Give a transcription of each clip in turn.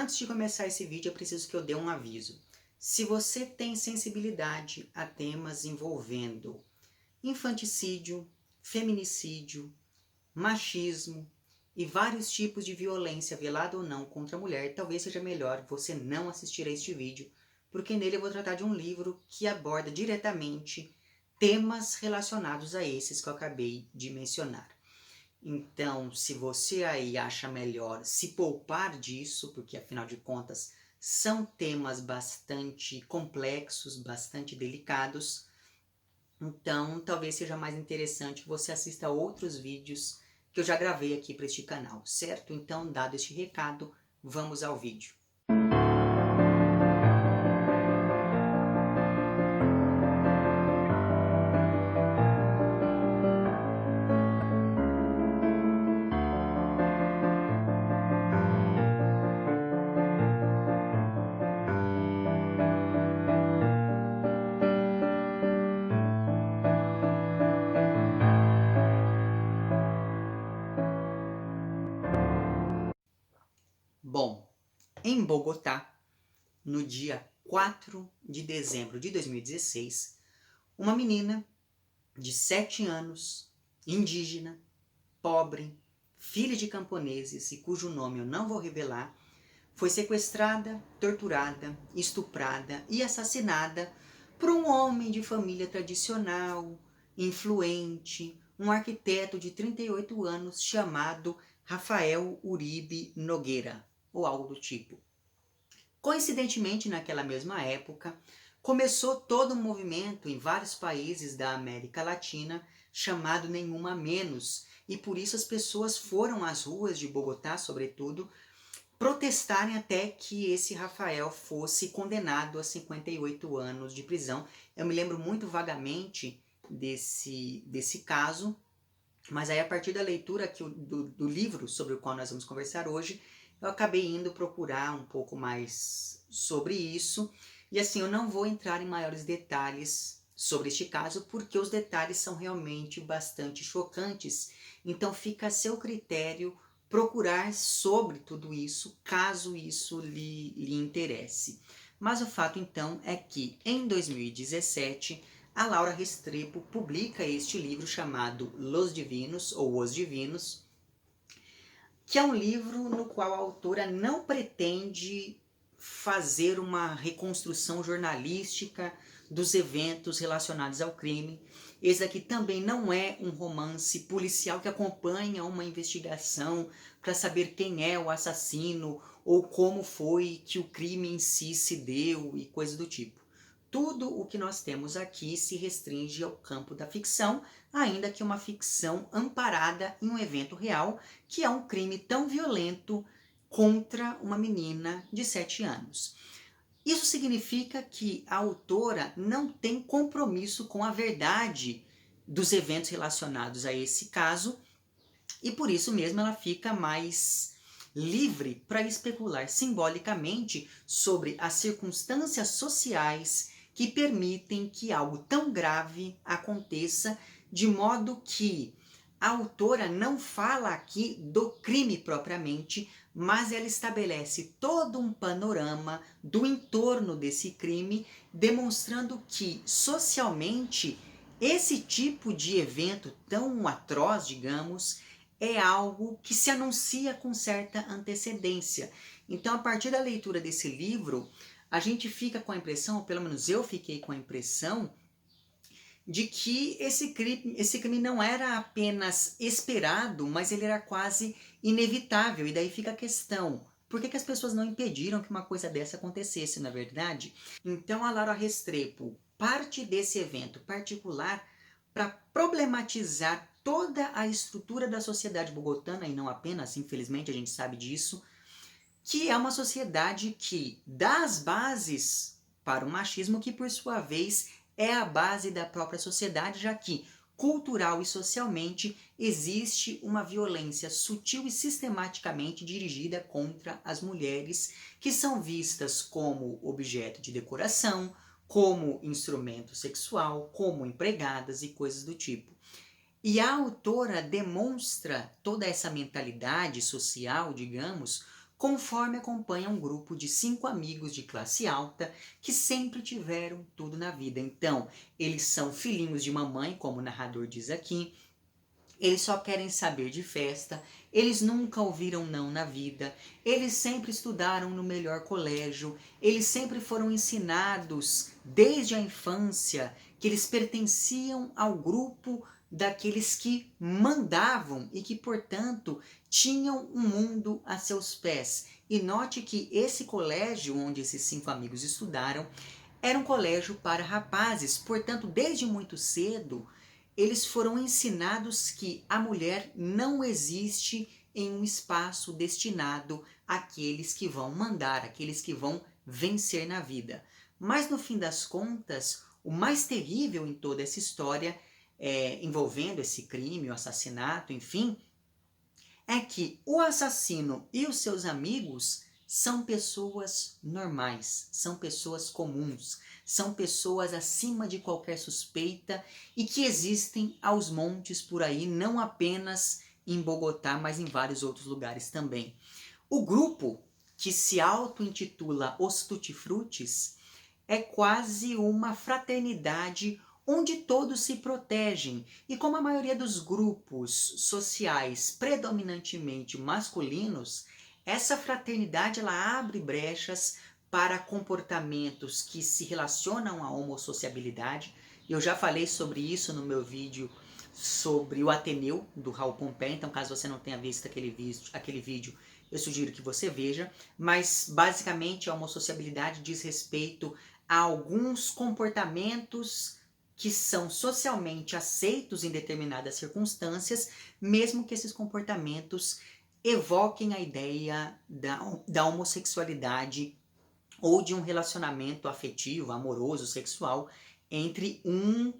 Antes de começar esse vídeo, é preciso que eu dê um aviso. Se você tem sensibilidade a temas envolvendo infanticídio, feminicídio, machismo e vários tipos de violência, velada ou não, contra a mulher, talvez seja melhor você não assistir a este vídeo, porque nele eu vou tratar de um livro que aborda diretamente temas relacionados a esses que eu acabei de mencionar. Então, se você aí acha melhor se poupar disso, porque afinal de contas são temas bastante complexos, bastante delicados, então talvez seja mais interessante que você assista a outros vídeos que eu já gravei aqui para este canal, certo? Então, dado este recado, vamos ao vídeo. Bom, em Bogotá, no dia 4 de dezembro de 2016, uma menina de 7 anos, indígena, pobre, filha de camponeses e cujo nome eu não vou revelar, foi sequestrada, torturada, estuprada e assassinada por um homem de família tradicional, influente, um arquiteto de 38 anos chamado Rafael Uribe Nogueira, ou algo do tipo. Coincidentemente, naquela mesma época, começou todo um movimento em vários países da América Latina chamado Nenhuma Menos, e por isso as pessoas foram às ruas de Bogotá, sobretudo, protestarem até que esse Rafael fosse condenado a 58 anos de prisão. Eu me lembro muito vagamente desse caso, mas aí a partir da leitura do livro sobre o qual nós vamos conversar hoje, eu acabei indo procurar um pouco mais sobre isso. E assim, eu não vou entrar em maiores detalhes sobre este caso, porque os detalhes são realmente bastante chocantes. Então fica a seu critério procurar sobre tudo isso, caso isso lhe interesse. Mas o fato então é que em 2017 a Laura Restrepo publica este livro chamado Los Divinos, ou Os Divinos, que é um livro no qual a autora não pretende fazer uma reconstrução jornalística dos eventos relacionados ao crime. Esse aqui também não é um romance policial que acompanha uma investigação para saber quem é o assassino ou como foi que o crime em si se deu e coisas do tipo. Tudo o que nós temos aqui se restringe ao campo da ficção, ainda que uma ficção amparada em um evento real, que é um crime tão violento contra uma menina de 7 anos. Isso significa que a autora não tem compromisso com a verdade dos eventos relacionados a esse caso, e por isso mesmo ela fica mais livre para especular simbolicamente sobre as circunstâncias sociais que permitem que algo tão grave aconteça, de modo que a autora não fala aqui do crime propriamente, mas ela estabelece todo um panorama do entorno desse crime, demonstrando que socialmente esse tipo de evento tão atroz, digamos, é algo que se anuncia com certa antecedência. Então, a partir da leitura desse livro, a gente fica com a impressão, ou pelo menos eu fiquei com a impressão, de que esse crime não era apenas esperado, mas ele era quase inevitável. E daí fica a questão, por que as pessoas não impediram que uma coisa dessa acontecesse, na verdade? Então a Laura Restrepo parte desse evento particular para problematizar toda a estrutura da sociedade bogotana, e não apenas, infelizmente a gente sabe disso, que é uma sociedade que dá as bases para o machismo, que por sua vez é a base da própria sociedade, já que cultural e socialmente existe uma violência sutil e sistematicamente dirigida contra as mulheres, que são vistas como objeto de decoração, como instrumento sexual, como empregadas e coisas do tipo. E a autora demonstra toda essa mentalidade social, digamos, conforme acompanha um grupo de 5 amigos de classe alta que sempre tiveram tudo na vida. Então, eles são filhinhos de mamãe, como o narrador diz aqui, eles só querem saber de festa, eles nunca ouviram não na vida, eles sempre estudaram no melhor colégio, eles sempre foram ensinados desde a infância que eles pertenciam ao grupo daqueles que mandavam e que, portanto, tinham um mundo a seus pés. E note que esse colégio onde esses 5 amigos estudaram era um colégio para rapazes, portanto, desde muito cedo, eles foram ensinados que a mulher não existe em um espaço destinado àqueles que vão mandar, àqueles que vão vencer na vida. Mas no fim das contas, o mais terrível em toda essa história, envolvendo esse crime, o assassinato, enfim, é que o assassino e os seus amigos são pessoas normais, são pessoas comuns, são pessoas acima de qualquer suspeita e que existem aos montes por aí, não apenas em Bogotá, mas em vários outros lugares também. O grupo, que se auto-intitula Os Tutti Frutis, é quase uma fraternidade onde todos se protegem. E como a maioria dos grupos sociais predominantemente masculinos, essa fraternidade ela abre brechas para comportamentos que se relacionam à homossociabilidade. Eu já falei sobre isso no meu vídeo sobre o Ateneu, do Raul Pompeia, então caso você não tenha visto aquele vídeo, eu sugiro que você veja, mas basicamente a homossociabilidade diz respeito a alguns comportamentos que são socialmente aceitos em determinadas circunstâncias, mesmo que esses comportamentos evoquem a ideia da homossexualidade ou de um relacionamento afetivo, amoroso, sexual entre um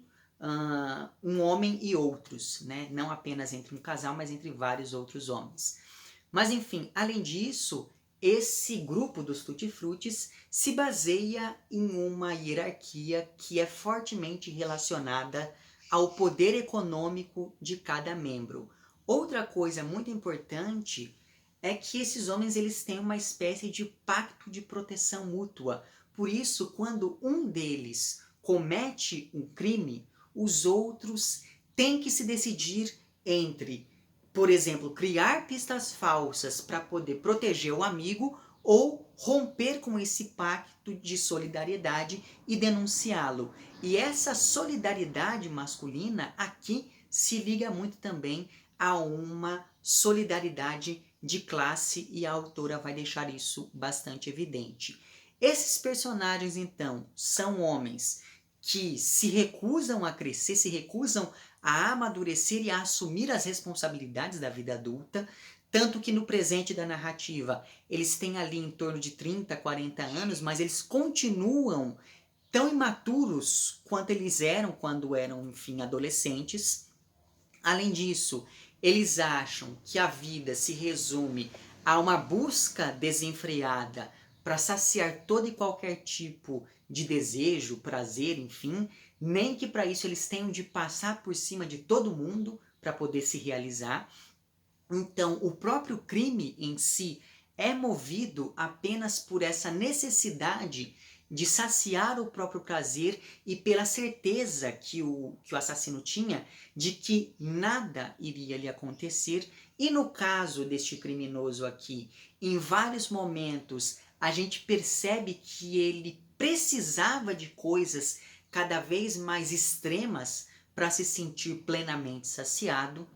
homem e outros, né? Não apenas entre um casal, mas entre vários outros homens. Mas enfim, além disso, esse grupo dos Tutti Frutis se baseia em uma hierarquia que é fortemente relacionada ao poder econômico de cada membro. Outra coisa muito importante é que esses homens eles têm uma espécie de pacto de proteção mútua. Por isso, quando um deles comete um crime, os outros têm que se decidir entre, por exemplo, criar pistas falsas para poder proteger o amigo ou romper com esse pacto de solidariedade e denunciá-lo. E essa solidariedade masculina aqui se liga muito também a uma solidariedade de classe e a autora vai deixar isso bastante evidente. Esses personagens, então, são homens que se recusam a crescer, se recusam a amadurecer e a assumir as responsabilidades da vida adulta, tanto que no presente da narrativa eles têm ali em torno de 30, 40 anos, mas eles continuam tão imaturos quanto eles eram quando eram, enfim, adolescentes. Além disso, eles acham que a vida se resume a uma busca desenfreada para saciar todo e qualquer tipo de desejo, prazer, enfim, nem que para isso eles tenham de passar por cima de todo mundo para poder se realizar. Então, o próprio crime em si é movido apenas por essa necessidade de saciar o próprio prazer e pela certeza que o assassino tinha de que nada iria lhe acontecer. E no caso deste criminoso aqui, em vários momentos a gente percebe que ele precisava de coisas cada vez mais extremas para se sentir plenamente saciado.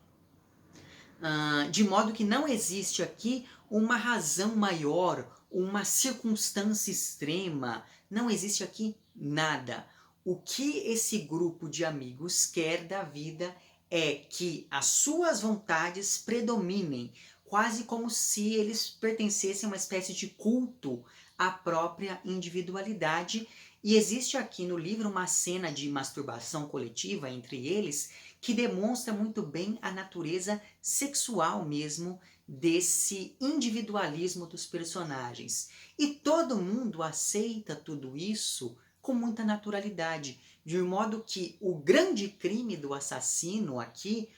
De modo que não existe aqui uma razão maior, uma circunstância extrema, não existe aqui nada. O que esse grupo de amigos quer da vida é que as suas vontades predominem, quase como se eles pertencessem a uma espécie de culto à própria individualidade. E existe aqui no livro uma cena de masturbação coletiva entre eles que demonstra muito bem a natureza sexual mesmo desse individualismo dos personagens. E todo mundo aceita tudo isso com muita naturalidade, de modo que o grande crime do assassino aqui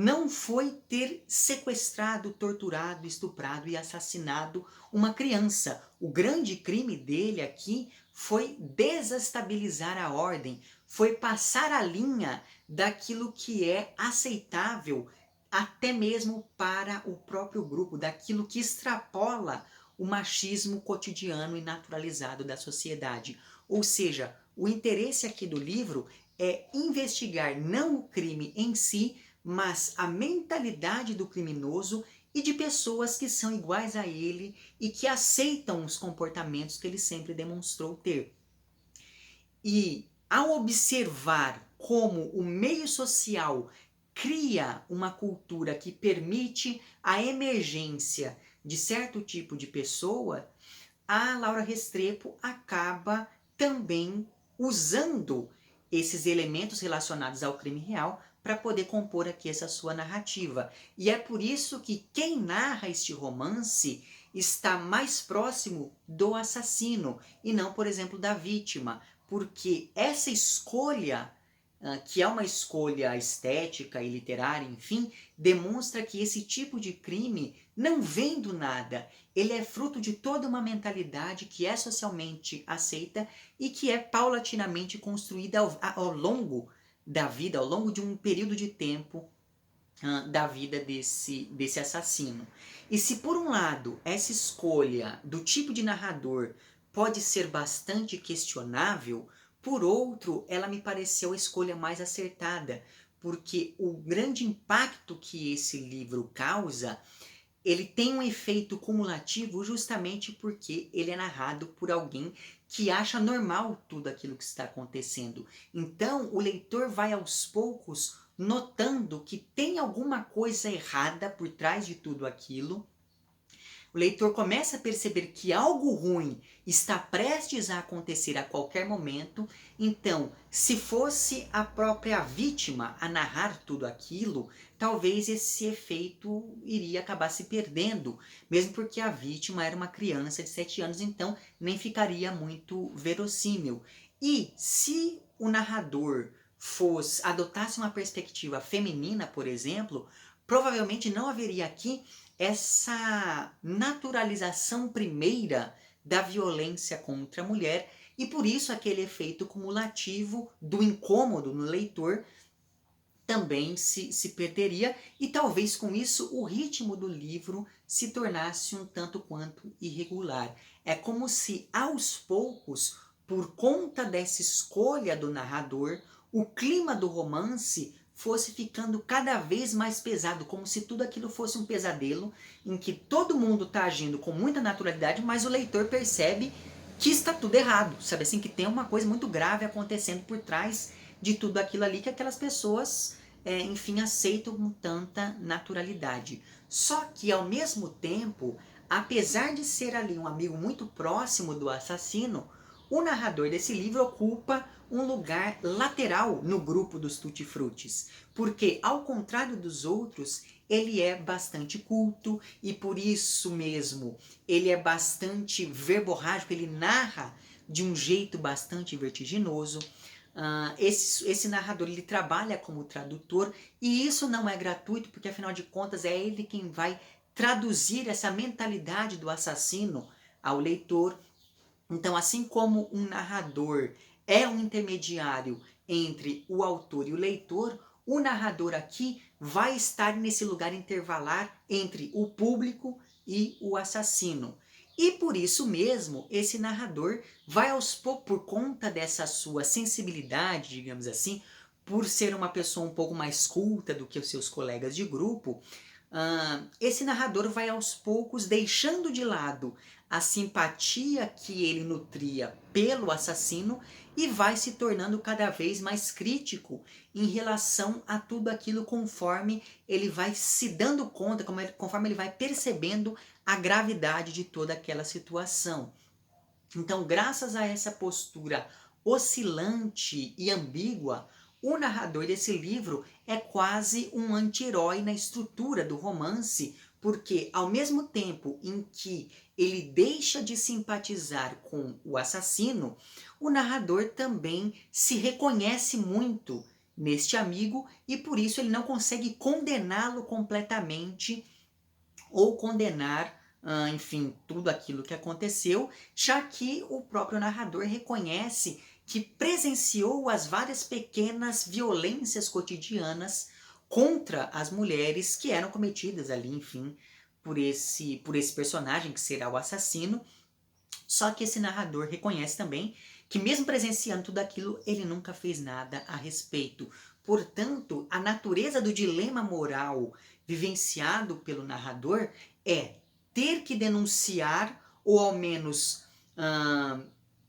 não foi ter sequestrado, torturado, estuprado e assassinado uma criança. O grande crime dele aqui foi desestabilizar a ordem, foi passar a linha daquilo que é aceitável até mesmo para o próprio grupo, daquilo que extrapola o machismo cotidiano e naturalizado da sociedade. Ou seja, o interesse aqui do livro é investigar não o crime em si, mas a mentalidade do criminoso e de pessoas que são iguais a ele e que aceitam os comportamentos que ele sempre demonstrou ter. E ao observar como o meio social cria uma cultura que permite a emergência de certo tipo de pessoa, a Laura Restrepo acaba também usando esses elementos relacionados ao crime real para poder compor aqui essa sua narrativa. E é por isso que quem narra este romance está mais próximo do assassino e não, por exemplo, da vítima, porque essa escolha, que é uma escolha estética e literária, enfim, demonstra que esse tipo de crime não vem do nada. Ele é fruto de toda uma mentalidade que é socialmente aceita e que é paulatinamente construída ao longo da vida, ao longo de um período de tempo da vida desse assassino. E se por um lado essa escolha do tipo de narrador pode ser bastante questionável, por outro ela me pareceu a escolha mais acertada, porque o grande impacto que esse livro causa, ele tem um efeito cumulativo justamente porque ele é narrado por alguém que acha normal tudo aquilo que está acontecendo. Então, o leitor vai aos poucos notando que tem alguma coisa errada por trás de tudo aquilo. O leitor começa a perceber que algo ruim está prestes a acontecer a qualquer momento. Então, se fosse a própria vítima a narrar tudo aquilo, talvez esse efeito iria acabar se perdendo, mesmo porque a vítima era uma criança de 7 anos, então nem ficaria muito verossímil. E se o narrador adotasse uma perspectiva feminina, por exemplo, provavelmente não haveria aqui essa naturalização primeira da violência contra a mulher e por isso aquele efeito cumulativo do incômodo no leitor também se perderia e talvez com isso o ritmo do livro se tornasse um tanto quanto irregular. É como se aos poucos, por conta dessa escolha do narrador, o clima do romance fosse ficando cada vez mais pesado, como se tudo aquilo fosse um pesadelo em que todo mundo está agindo com muita naturalidade, mas o leitor percebe que está tudo errado, sabe assim, que tem uma coisa muito grave acontecendo por trás de tudo aquilo ali que aquelas pessoas, enfim, aceitam com tanta naturalidade. Só que ao mesmo tempo, apesar de ser ali um amigo muito próximo do assassino, o narrador desse livro ocupa um lugar lateral no grupo dos Tutti Frutis, porque ao contrário dos outros, ele é bastante culto e por isso mesmo ele é bastante verborrágico, ele narra de um jeito bastante vertiginoso. Esse narrador ele trabalha como tradutor e isso não é gratuito porque afinal de contas é ele quem vai traduzir essa mentalidade do assassino ao leitor. Então, assim como um narrador é um intermediário entre o autor e o leitor, o narrador aqui vai estar nesse lugar intervalar entre o público e o assassino. E por isso mesmo, esse narrador vai aos poucos, por conta dessa sua sensibilidade, digamos assim, por ser uma pessoa um pouco mais culta do que os seus colegas de grupo, esse narrador vai aos poucos deixando de lado a simpatia que ele nutria pelo assassino e vai se tornando cada vez mais crítico em relação a tudo aquilo conforme ele vai se dando conta, conforme ele vai percebendo a gravidade de toda aquela situação. Então, graças a essa postura oscilante e ambígua, o narrador desse livro é quase um anti-herói na estrutura do romance, porque ao mesmo tempo em que ele deixa de simpatizar com o assassino, o narrador também se reconhece muito neste amigo e por isso ele não consegue condená-lo completamente ou condenar, enfim, tudo aquilo que aconteceu, já que o próprio narrador reconhece que presenciou as várias pequenas violências cotidianas contra as mulheres que eram cometidas ali, enfim, por esse personagem que será o assassino. Só que esse narrador reconhece também que mesmo presenciando tudo aquilo, ele nunca fez nada a respeito. Portanto, a natureza do dilema moral vivenciado pelo narrador é ter que denunciar ou ao menos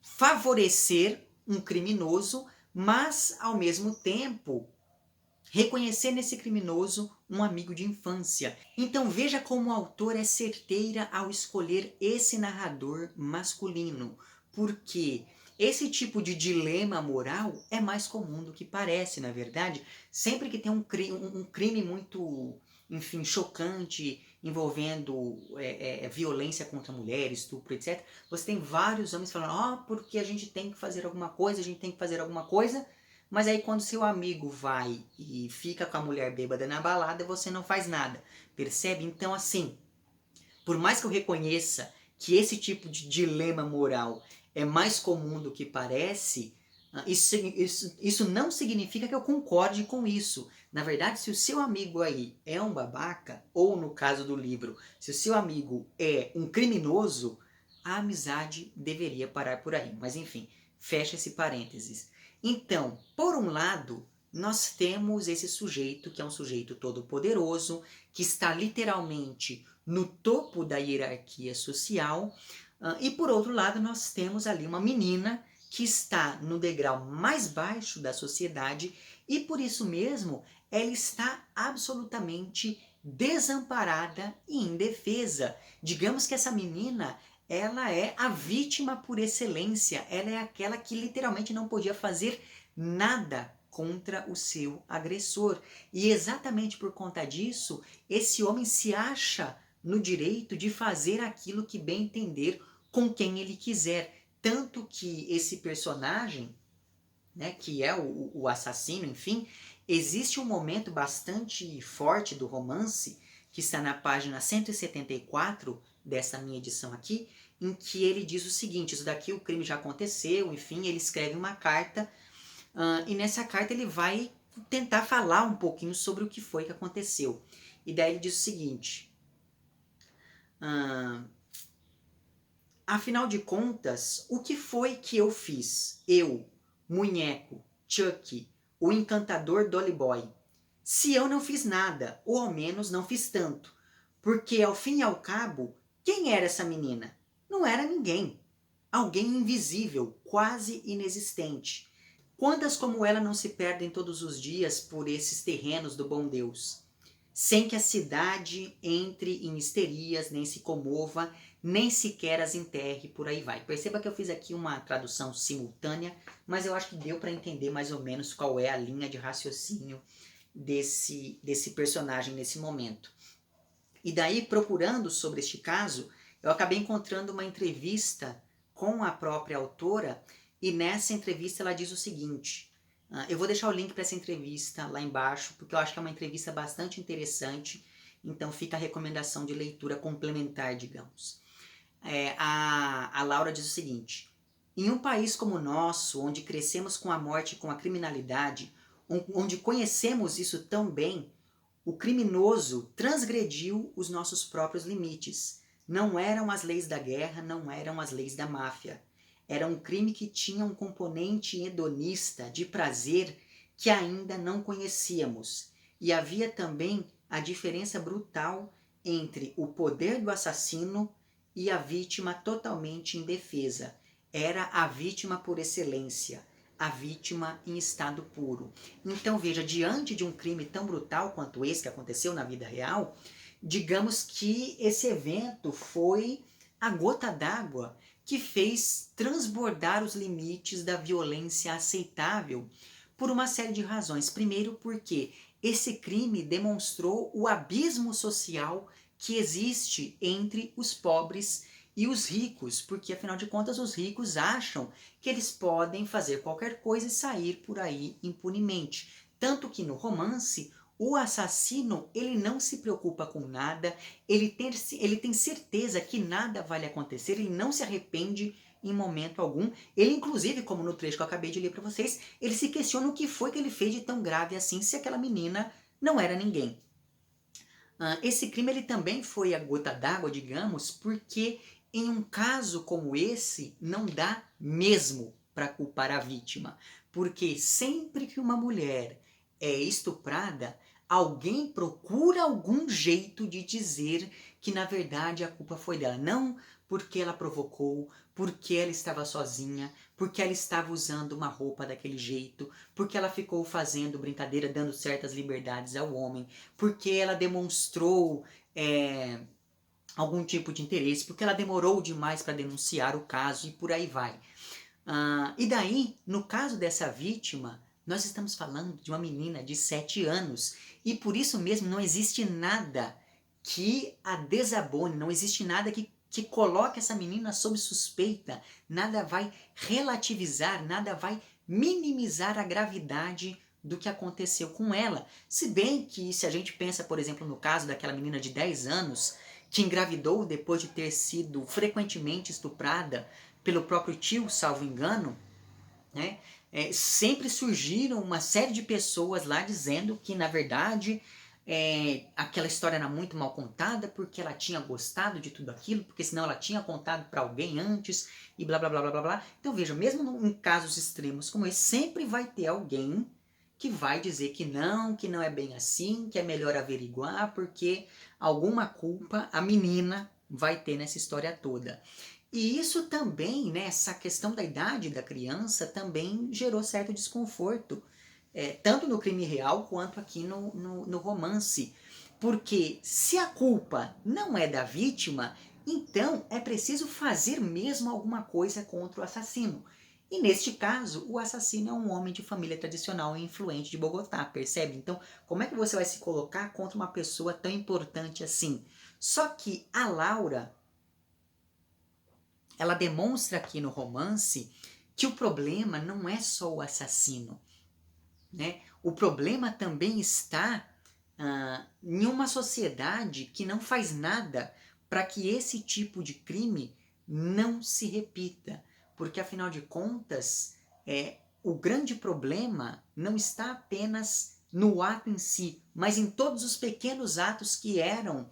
favorecer um criminoso, mas ao mesmo tempo reconhecer nesse criminoso um amigo de infância. Então veja como o autor é certeira ao escolher esse narrador masculino, porque esse tipo de dilema moral é mais comum do que parece, na verdade. Sempre que tem um crime muito, enfim, chocante, envolvendo violência contra mulheres, estupro, etc., você tem vários homens falando, porque a gente tem que fazer alguma coisa, a gente tem que fazer alguma coisa. Mas aí quando seu amigo vai e fica com a mulher bêbada na balada, você não faz nada. Percebe? Então assim, por mais que eu reconheça que esse tipo de dilema moral é mais comum do que parece, isso não significa que eu concorde com isso. Na verdade, se o seu amigo aí é um babaca, ou no caso do livro, se o seu amigo é um criminoso, a amizade deveria parar por aí. Mas enfim, fecha esse parênteses. Então, por um lado, nós temos esse sujeito que é um sujeito todo poderoso, que está literalmente no topo da hierarquia social, e por outro lado nós temos ali uma menina que está no degrau mais baixo da sociedade e por isso mesmo ela está absolutamente desamparada e indefesa. Digamos que essa menina, ela é a vítima por excelência, ela é aquela que literalmente não podia fazer nada contra o seu agressor. E exatamente por conta disso, esse homem se acha no direito de fazer aquilo que bem entender com quem ele quiser. Tanto que esse personagem, né, que é o assassino, enfim, existe um momento bastante forte do romance, que está na página 174 dessa minha edição aqui, em que ele diz o seguinte, isso daqui o crime já aconteceu, enfim, ele escreve uma carta, e nessa carta ele vai tentar falar um pouquinho sobre o que foi que aconteceu. E daí ele diz o seguinte, afinal de contas, o que foi que eu fiz? Eu, Munheco, Chucky, o encantador Dolly Boy. Se eu não fiz nada, ou ao menos não fiz tanto. Porque ao fim e ao cabo, quem era essa menina? Não era ninguém. Alguém invisível, quase inexistente. Quantas como ela não se perdem todos os dias por esses terrenos do bom Deus? Sem que a cidade entre em histerias, nem se comova, nem sequer as enterre, por aí vai. Perceba que eu fiz aqui uma tradução simultânea, mas eu acho que deu para entender mais ou menos qual é a linha de raciocínio desse personagem nesse momento. E daí, procurando sobre este caso, eu acabei encontrando uma entrevista com a própria autora, e nessa entrevista ela diz o seguinte, eu vou deixar o link para essa entrevista lá embaixo, porque eu acho que é uma entrevista bastante interessante, então fica a recomendação de leitura complementar, digamos. A Laura diz o seguinte, em um país como o nosso, onde crescemos com a morte e com a criminalidade, onde conhecemos isso tão bem, o criminoso transgrediu os nossos próprios limites. Não eram as leis da guerra, não eram as leis da máfia. Era um crime que tinha um componente hedonista, de prazer, que ainda não conhecíamos. E havia também a diferença brutal entre o poder do assassino e a vítima totalmente indefesa. Era a vítima por excelência, a vítima em estado puro. Então veja, diante de um crime tão brutal quanto esse que aconteceu na vida real, digamos que esse evento foi a gota d'água que fez transbordar os limites da violência aceitável por uma série de razões. Primeiro porque esse crime demonstrou o abismo social que existe entre os pobres e os ricos, porque afinal de contas os ricos acham que eles podem fazer qualquer coisa e sair por aí impunemente. Tanto que no romance, o assassino, ele não se preocupa com nada, ele tem certeza que nada vai lhe acontecer, ele não se arrepende em momento algum. Ele, inclusive, como no trecho que eu acabei de ler para vocês, ele se questiona o que foi que ele fez de tão grave assim, se aquela menina não era ninguém. Esse crime ele também foi a gota d'água, digamos, porque em um caso como esse, não dá mesmo para culpar a vítima. Porque sempre que uma mulher é estuprada, alguém procura algum jeito de dizer que na verdade a culpa foi dela. Não porque ela provocou, porque ela estava sozinha, porque ela estava usando uma roupa daquele jeito, porque ela ficou fazendo brincadeira, dando certas liberdades ao homem, porque ela demonstrou algum tipo de interesse, porque ela demorou demais para denunciar o caso e por aí vai. E daí, no caso dessa vítima, nós estamos falando de uma menina de 7 anos e por isso mesmo não existe nada que a desabone, não existe nada que coloque essa menina sob suspeita, nada vai relativizar, nada vai minimizar a gravidade do que aconteceu com ela. Se bem que se a gente pensa, por exemplo, no caso daquela menina de 10 anos que engravidou depois de ter sido frequentemente estuprada pelo próprio tio, salvo engano, né? Sempre surgiram uma série de pessoas lá dizendo que, na verdade, aquela história era muito mal contada porque ela tinha gostado de tudo aquilo, porque senão ela tinha contado para alguém antes e blá blá blá blá blá blá. Então veja, mesmo em casos extremos como esse, sempre vai ter alguém que vai dizer que não é bem assim, que é melhor averiguar, porque alguma culpa a menina vai ter nessa história toda. E isso também, né, essa questão da idade da criança também gerou certo desconforto, tanto no crime real quanto aqui no romance. Porque se a culpa não é da vítima, então é preciso fazer mesmo alguma coisa contra o assassino. E neste caso, o assassino é um homem de família tradicional e influente de Bogotá, percebe? Então, como é que você vai se colocar contra uma pessoa tão importante assim? Só que a Laura, ela demonstra aqui no romance que o problema não é só o assassino, né? O problema também está em uma sociedade que não faz nada para que esse tipo de crime não se repita. Porque, afinal de contas, o grande problema não está apenas no ato em si, mas em todos os pequenos atos que eram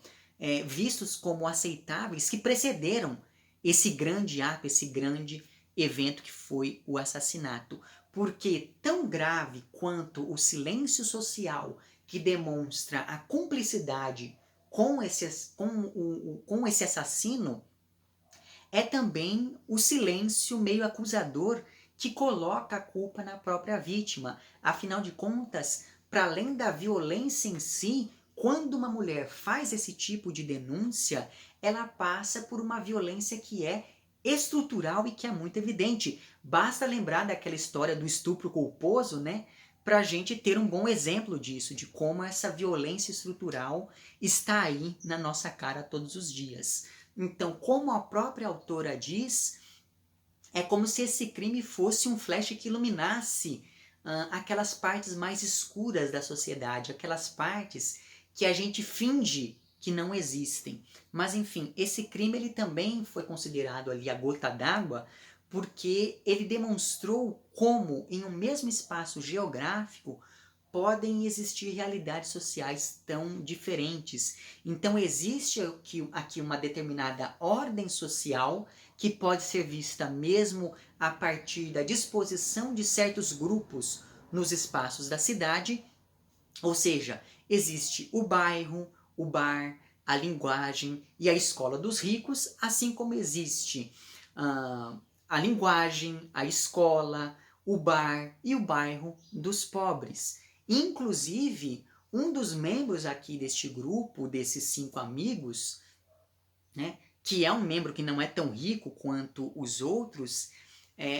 vistos como aceitáveis, que precederam esse grande ato, esse grande evento que foi o assassinato. Porque tão grave quanto o silêncio social que demonstra a cumplicidade com esse assassino, é também o silêncio meio acusador que coloca a culpa na própria vítima. Afinal de contas, para além da violência em si, quando uma mulher faz esse tipo de denúncia, ela passa por uma violência que é estrutural e que é muito evidente. Basta lembrar daquela história do estupro culposo, né? Para a gente ter um bom exemplo disso, de como essa violência estrutural está aí na nossa cara todos os dias. Então, como a própria autora diz, é como se esse crime fosse um flash que iluminasse aquelas partes mais escuras da sociedade, aquelas partes que a gente finge que não existem. Mas enfim, esse crime ele também foi considerado ali a gota d'água, porque ele demonstrou como em um mesmo espaço geográfico podem existir realidades sociais tão diferentes. Então existe aqui uma determinada ordem social que pode ser vista mesmo a partir da disposição de certos grupos nos espaços da cidade, ou seja, existe o bairro, o bar, a linguagem e a escola dos ricos, assim como existe a linguagem, a escola, o bar e o bairro dos pobres. Inclusive, um dos membros aqui deste grupo, desses 5 amigos, né, que é um membro que não é tão rico quanto os outros,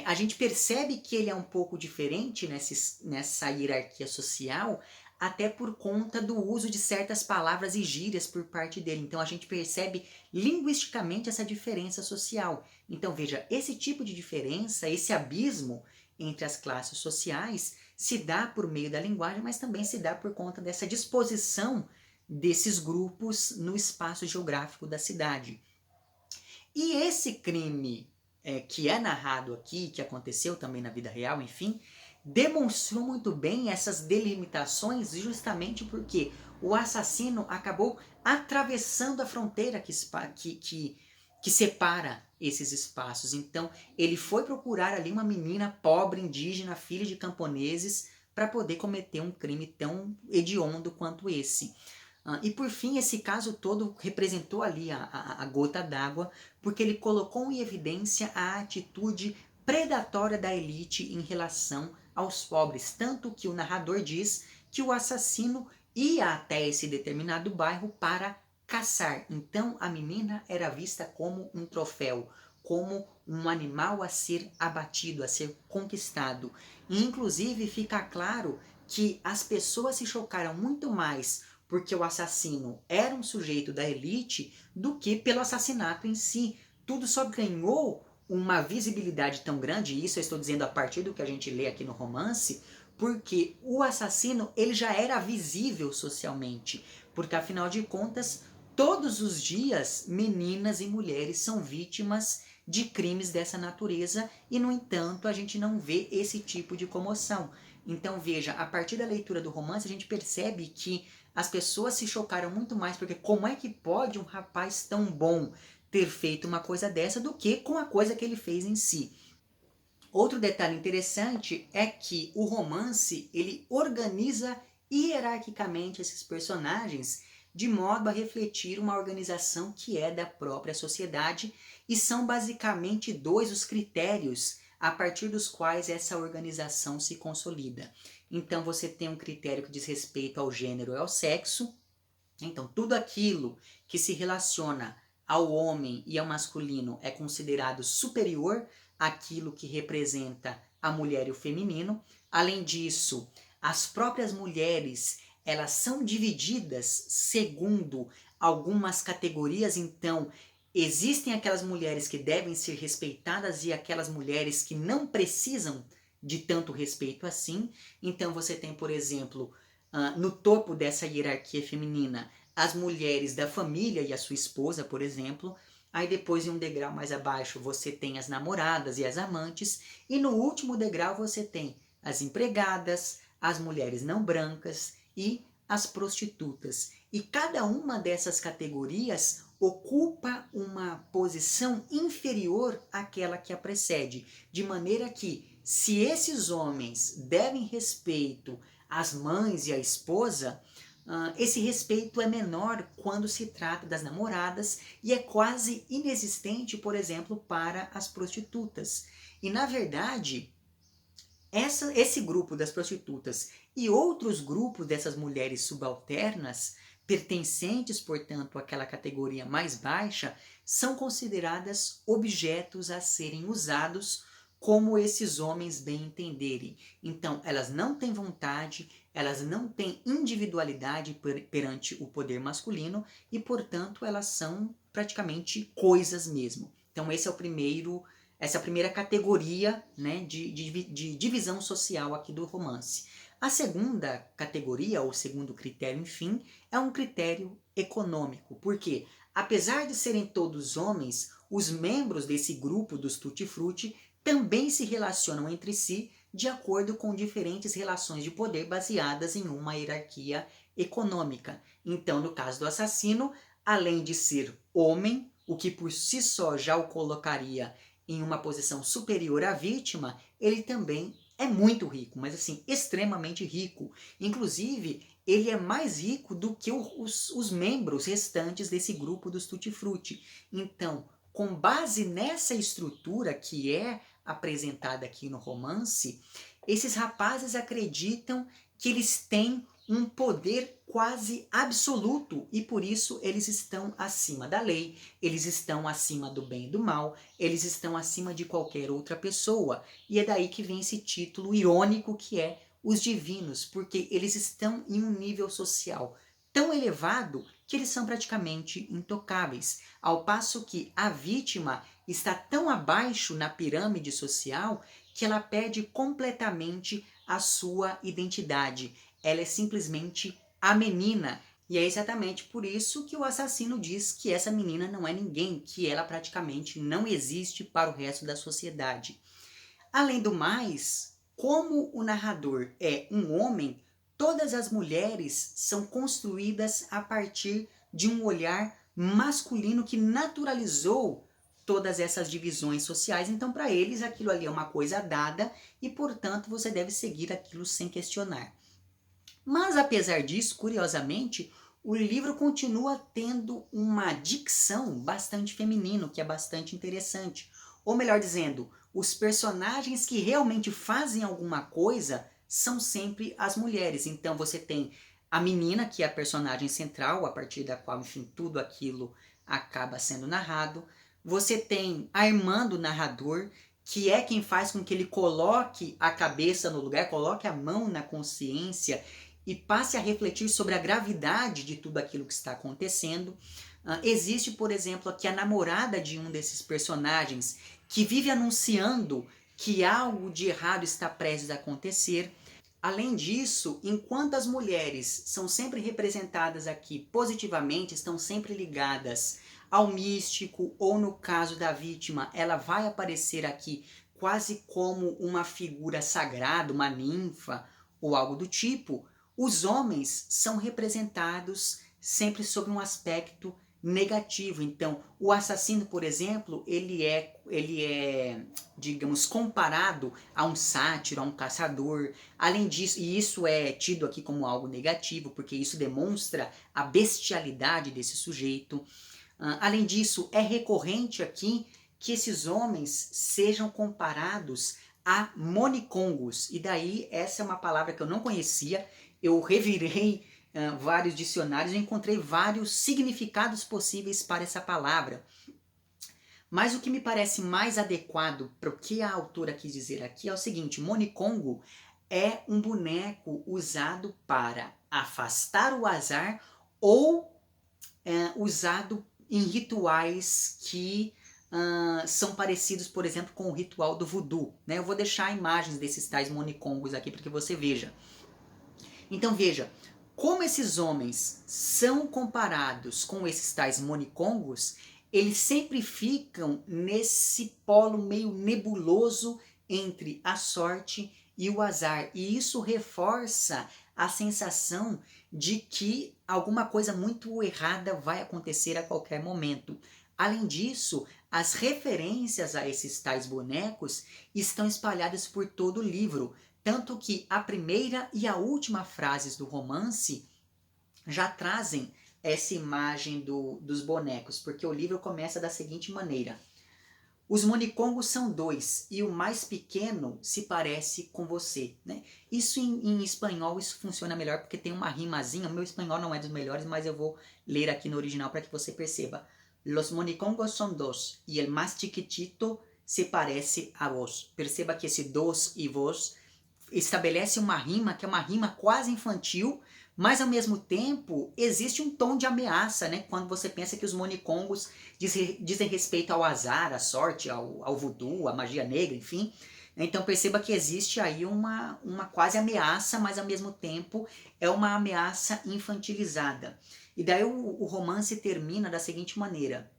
a gente percebe que ele é um pouco diferente nessa hierarquia social, até por conta do uso de certas palavras e gírias por parte dele. Então a gente percebe linguisticamente essa diferença social. Então veja, esse tipo de diferença, esse abismo entre as classes sociais, se dá por meio da linguagem, mas também se dá por conta dessa disposição desses grupos no espaço geográfico da cidade. E esse crime que é narrado aqui, que aconteceu também na vida real, enfim, demonstrou muito bem essas delimitações justamente porque o assassino acabou atravessando a fronteira que separa esses espaços. Então, ele foi procurar ali uma menina pobre, indígena, filha de camponeses, para poder cometer um crime tão hediondo quanto esse. E por fim, esse caso todo representou ali a gota d'água, porque ele colocou em evidência a atitude predatória da elite em relação aos pobres. Tanto que o narrador diz que o assassino ia até esse determinado bairro para caçar. Então a menina era vista como um troféu, como um animal a ser abatido, a ser conquistado. E inclusive fica claro que as pessoas se chocaram muito mais porque o assassino era um sujeito da elite do que pelo assassinato em si. Tudo só ganhou uma visibilidade tão grande, e isso eu estou dizendo a partir do que a gente lê aqui no romance, porque o assassino ele já era visível socialmente, porque afinal de contas, todos os dias meninas e mulheres são vítimas de crimes dessa natureza e no entanto a gente não vê esse tipo de comoção. Então veja, a partir da leitura do romance a gente percebe que as pessoas se chocaram muito mais porque como é que pode um rapaz tão bom ter feito uma coisa dessa do que com a coisa que ele fez em si. Outro detalhe interessante é que o romance ele organiza hierarquicamente esses personagens de modo a refletir uma organização que é da própria sociedade e são basicamente dois os critérios a partir dos quais essa organização se consolida. Então você tem um critério que diz respeito ao gênero e ao sexo. Então tudo aquilo que se relaciona ao homem e ao masculino é considerado superior àquilo que representa a mulher e o feminino. Além disso, as próprias mulheres elas são divididas segundo algumas categorias. Então existem aquelas mulheres que devem ser respeitadas e aquelas mulheres que não precisam de tanto respeito assim. Então você tem, por exemplo, no topo dessa hierarquia feminina, as mulheres da família e a sua esposa, por exemplo. Aí depois, em um degrau mais abaixo, você tem as namoradas e as amantes. E no último degrau você tem as empregadas, as mulheres não brancas e as prostitutas. E cada uma dessas categorias ocupa uma posição inferior àquela que a precede, de maneira que se esses homens devem respeito às mães e à esposa, esse respeito é menor quando se trata das namoradas e é quase inexistente, por exemplo, para as prostitutas. E na verdade, esse grupo das prostitutas e outros grupos dessas mulheres subalternas, pertencentes, portanto, àquela categoria mais baixa, são consideradas objetos a serem usados como esses homens bem entenderem. Então, elas não têm vontade, elas não têm individualidade perante o poder masculino e, portanto, elas são praticamente coisas mesmo. Então, essa é a primeira categoria, né, de divisão social aqui do romance. A segunda categoria, ou segundo critério, enfim, é um critério econômico. Porque, apesar de serem todos homens, os membros desse grupo dos tutti-frutti também se relacionam entre si de acordo com diferentes relações de poder baseadas em uma hierarquia econômica. Então, no caso do assassino, além de ser homem, o que por si só já o colocaria em uma posição superior à vítima, ele também é muito rico, mas assim, extremamente rico. Inclusive, ele é mais rico do que os membros restantes desse grupo dos tutti-frutti. Então, com base nessa estrutura que é apresentada aqui no romance, esses rapazes acreditam que eles têm um poder quase absoluto e por isso eles estão acima da lei, eles estão acima do bem e do mal, eles estão acima de qualquer outra pessoa. E é daí que vem esse título irônico que é os divinos, porque eles estão em um nível social tão elevado que eles são praticamente intocáveis, ao passo que a vítima está tão abaixo na pirâmide social que ela perde completamente a sua identidade. Ela é simplesmente a menina. E é exatamente por isso que o assassino diz que essa menina não é ninguém, que ela praticamente não existe para o resto da sociedade. Além do mais, como o narrador é um homem, todas as mulheres são construídas a partir de um olhar masculino que naturalizou todas essas divisões sociais. Então, para eles, aquilo ali é uma coisa dada e, portanto, você deve seguir aquilo sem questionar. Mas, apesar disso, curiosamente, o livro continua tendo uma dicção bastante feminina, que é bastante interessante. Ou melhor dizendo, os personagens que realmente fazem alguma coisa são sempre as mulheres. Então você tem a menina, que é a personagem central, a partir da qual, enfim, tudo aquilo acaba sendo narrado. Você tem a irmã do narrador, que é quem faz com que ele coloque a cabeça no lugar, coloque a mão na consciência e passe a refletir sobre a gravidade de tudo aquilo que está acontecendo. Existe, por exemplo, aqui a namorada de um desses personagens que vive anunciando que algo de errado está prestes a acontecer. Além disso, enquanto as mulheres são sempre representadas aqui positivamente, estão sempre ligadas ao místico, ou no caso da vítima, ela vai aparecer aqui quase como uma figura sagrada, uma ninfa ou algo do tipo, os homens são representados sempre sob um aspecto negativo. Então, o assassino, por exemplo, ele é, digamos, comparado a um sátiro, a um caçador. Além disso, e isso é tido aqui como algo negativo, porque isso demonstra a bestialidade desse sujeito. Além disso, é recorrente aqui que esses homens sejam comparados a monicongos. E daí, essa é uma palavra que eu não conhecia. Eu revirei vários dicionários e encontrei vários significados possíveis para essa palavra. Mas o que me parece mais adequado para o que a autora quis dizer aqui é o seguinte: monicongo é um boneco usado para afastar o azar ou usado em rituais que são parecidos, por exemplo, com o ritual do voodoo. Né? Eu vou deixar imagens desses tais monicongos aqui para que você veja. Então veja, como esses homens são comparados com esses tais monicongos, eles sempre ficam nesse polo meio nebuloso entre a sorte e o azar. E isso reforça a sensação de que alguma coisa muito errada vai acontecer a qualquer momento. Além disso, as referências a esses tais bonecos estão espalhadas por todo o livro. Tanto que a primeira e a última frases do romance já trazem essa imagem dos bonecos, porque o livro começa da seguinte maneira: os monicongos são dois e o mais pequeno se parece com você. Né? Isso em espanhol isso funciona melhor porque tem uma rimazinha. O meu espanhol não é dos melhores, mas eu vou ler aqui no original para que você perceba. Los monicongos son dos y el más chiquitito se parece a vos. Perceba que esse dos e vos estabelece uma rima que é uma rima quase infantil, mas ao mesmo tempo existe um tom de ameaça, né? Quando você pensa que os monicongos dizem respeito ao azar, à sorte, ao voodoo, à magia negra, enfim. Então perceba que existe aí uma quase ameaça, mas ao mesmo tempo é uma ameaça infantilizada. E daí o romance termina da seguinte maneira: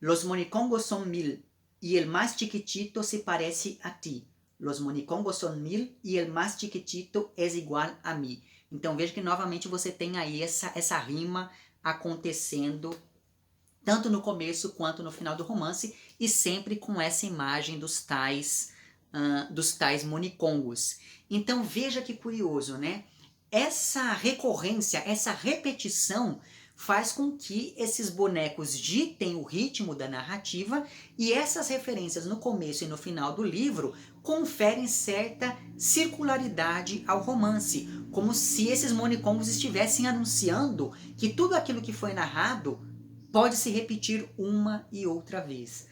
Los monicongos son 1000 y el más chiquitito se parece a ti. Los monicongos son 1000 y el más chiquitito es igual a mí. Então veja que novamente você tem aí essa rima acontecendo tanto no começo quanto no final do romance e sempre com essa imagem dos tais monicongos. Então veja que curioso, né? Essa recorrência, essa repetição faz com que esses bonecos ditem o ritmo da narrativa e essas referências no começo e no final do livro conferem certa circularidade ao romance, como se esses monicongos estivessem anunciando que tudo aquilo que foi narrado pode se repetir uma e outra vez.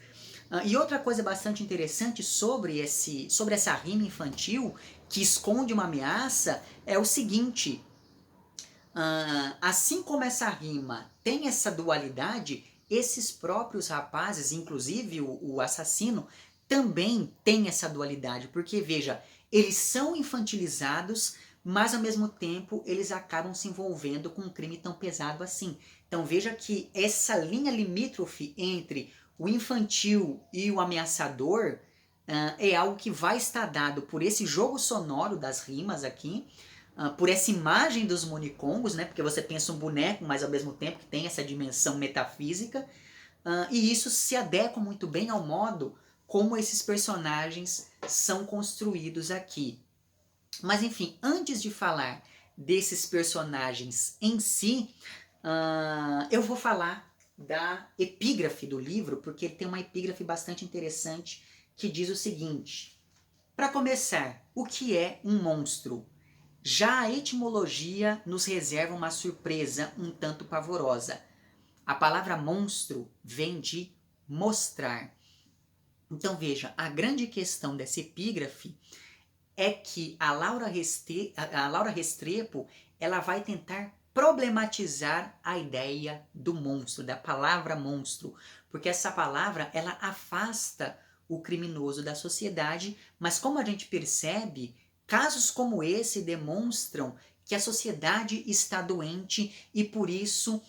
E outra coisa bastante interessante sobre essa rima infantil que esconde uma ameaça é o seguinte: assim como essa rima tem essa dualidade, esses próprios rapazes, inclusive o assassino, também tem essa dualidade, porque veja, eles são infantilizados, mas ao mesmo tempo eles acabam se envolvendo com um crime tão pesado assim. Então veja que essa linha limítrofe entre o infantil e o ameaçador é algo que vai estar dado por esse jogo sonoro das rimas aqui, por essa imagem dos monicongos, né? Porque você pensa um boneco, mas ao mesmo tempo que tem essa dimensão metafísica, e isso se adequa muito bem ao modo como esses personagens são construídos aqui. Mas enfim, antes de falar desses personagens em si, eu vou falar da epígrafe do livro, porque ele tem uma epígrafe bastante interessante que diz o seguinte: para começar, o que é um monstro? Já a etimologia nos reserva uma surpresa um tanto pavorosa. A palavra monstro vem de mostrar. Então veja, a grande questão dessa epígrafe é que a Laura Restrepo ela vai tentar problematizar a ideia do monstro, da palavra monstro, porque essa palavra ela afasta o criminoso da sociedade, mas como a gente percebe, casos como esse demonstram que a sociedade está doente e por isso,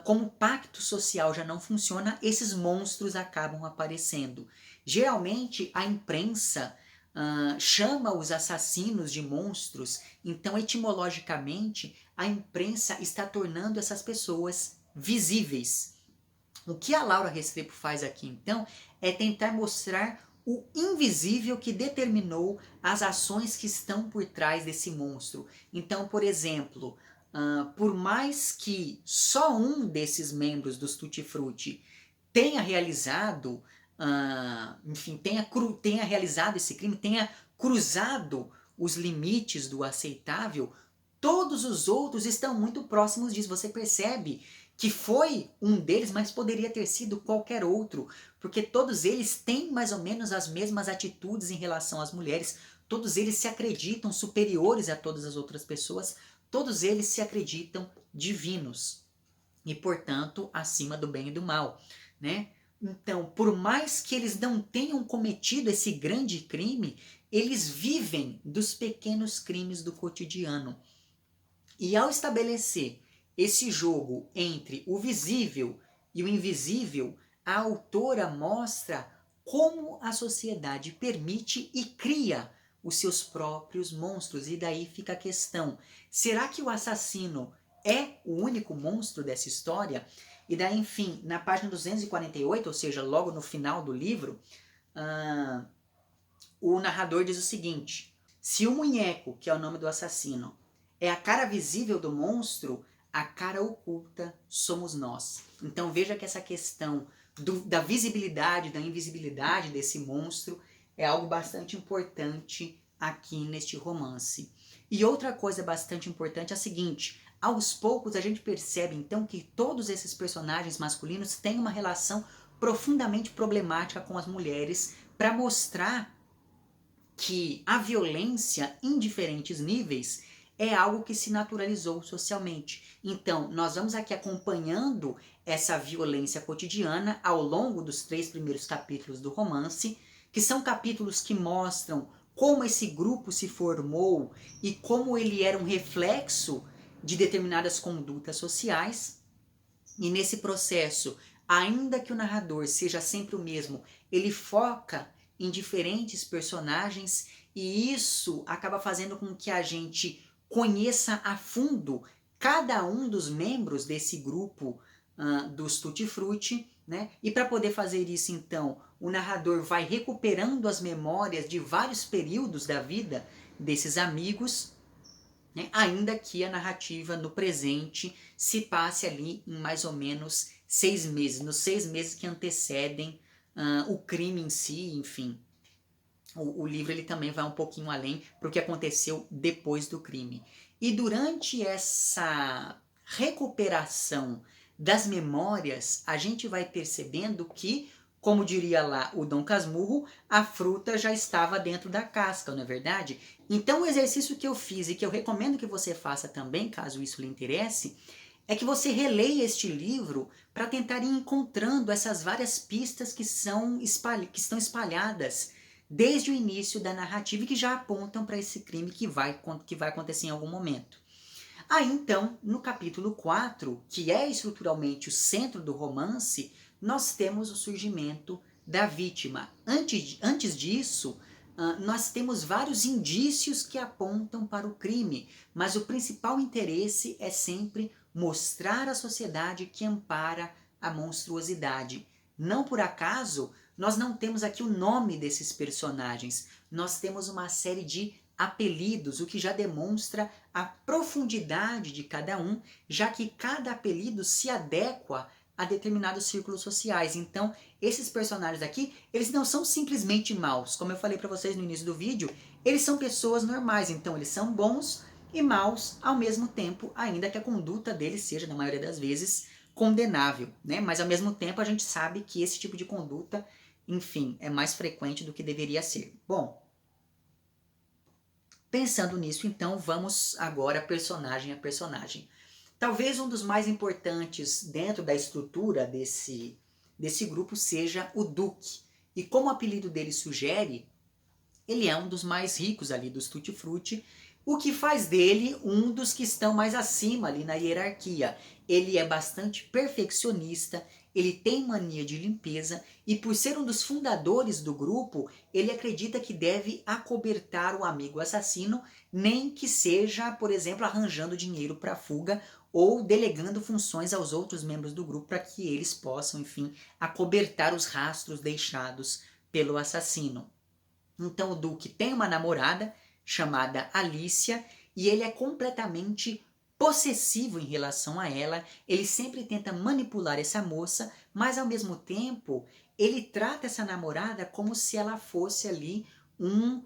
como o pacto social já não funciona, esses monstros acabam aparecendo. Geralmente a imprensa chama os assassinos de monstros, então etimologicamente a imprensa está tornando essas pessoas visíveis. O que a Laura Restrepo faz aqui então é tentar mostrar o invisível que determinou as ações que estão por trás desse monstro. Então, por exemplo, por mais que só um desses membros dos Tutti Frutti tenha realizado enfim, tenha realizado esse crime, tenha cruzado os limites do aceitável, todos os outros estão muito próximos disso. Você percebe que foi um deles, mas poderia ter sido qualquer outro, porque todos eles têm mais ou menos as mesmas atitudes em relação às mulheres, todos eles se acreditam superiores a todas as outras pessoas, todos eles se acreditam divinos e, portanto, acima do bem e do mal, né? Então, por mais que eles não tenham cometido esse grande crime, eles vivem dos pequenos crimes do cotidiano. E ao estabelecer esse jogo entre o visível e o invisível, a autora mostra como a sociedade permite e cria os seus próprios monstros. E daí fica a questão: será que o assassino é o único monstro dessa história? E daí, enfim, na página 248, ou seja, logo no final do livro, o narrador diz o seguinte: se o munheco, que é o nome do assassino, é a cara visível do monstro, a cara oculta somos nós. Então veja que essa questão da visibilidade, da invisibilidade desse monstro é algo bastante importante aqui neste romance. E outra coisa bastante importante é a seguinte: aos poucos a gente percebe então que todos esses personagens masculinos têm uma relação profundamente problemática com as mulheres, para mostrar que a violência em diferentes níveis é algo que se naturalizou socialmente. Então, nós vamos aqui acompanhando essa violência cotidiana ao longo dos 3 primeiros capítulos do romance, que são capítulos que mostram como esse grupo se formou e como ele era um reflexo de determinadas condutas sociais. E nesse processo, ainda que o narrador seja sempre o mesmo, ele foca em diferentes personagens e isso acaba fazendo com que a gente conheça a fundo cada um dos membros desse grupo dos Tutti Frutti, né? E para poder fazer isso, então, o narrador vai recuperando as memórias de vários períodos da vida desses amigos, né? Ainda que a narrativa no presente se passe ali em mais ou menos 6 meses, nos 6 meses que antecedem o crime em si, enfim. O livro ele também vai um pouquinho além para o que aconteceu depois do crime. E durante essa recuperação das memórias, a gente vai percebendo que, como diria lá o Dom Casmurro, a fruta já estava dentro da casca, não é verdade? Então o exercício que eu fiz e que eu recomendo que você faça também, caso isso lhe interesse, é que você releia este livro para tentar ir encontrando essas várias pistas que estão espalhadas desde o início da narrativa e que já apontam para esse crime que vai acontecer em algum momento. Aí então, no capítulo 4, que é estruturalmente o centro do romance, nós temos o surgimento da vítima. Antes disso, nós temos vários indícios que apontam para o crime, mas o principal interesse é sempre mostrar à sociedade que ampara a monstruosidade. Não por acaso, nós não temos aqui o nome desses personagens, nós temos uma série de apelidos, o que já demonstra a profundidade de cada um, já que cada apelido se adequa a determinados círculos sociais. Então, esses personagens aqui, eles não são simplesmente maus. Como eu falei para vocês no início do vídeo, eles são pessoas normais, então eles são bons e maus ao mesmo tempo, ainda que a conduta deles seja, na maioria das vezes, condenável, né? Mas ao mesmo tempo a gente sabe que esse tipo de conduta, enfim, é mais frequente do que deveria ser. Bom, pensando nisso, então, vamos agora personagem a personagem. Talvez um dos mais importantes dentro da estrutura desse grupo seja o Duque. E como o apelido dele sugere, ele é um dos mais ricos ali dos Tutti Frutti, o que faz dele um dos que estão mais acima ali na hierarquia. Ele é bastante perfeccionista, ele tem mania de limpeza e por ser um dos fundadores do grupo, ele acredita que deve acobertar o amigo assassino, nem que seja, por exemplo, arranjando dinheiro para a fuga ou delegando funções aos outros membros do grupo para que eles possam, enfim, acobertar os rastros deixados pelo assassino. Então o Duque tem uma namorada chamada Alicia e ele é completamente possessivo em relação a ela. Ele sempre tenta manipular essa moça, mas ao mesmo tempo ele trata essa namorada como se ela fosse ali um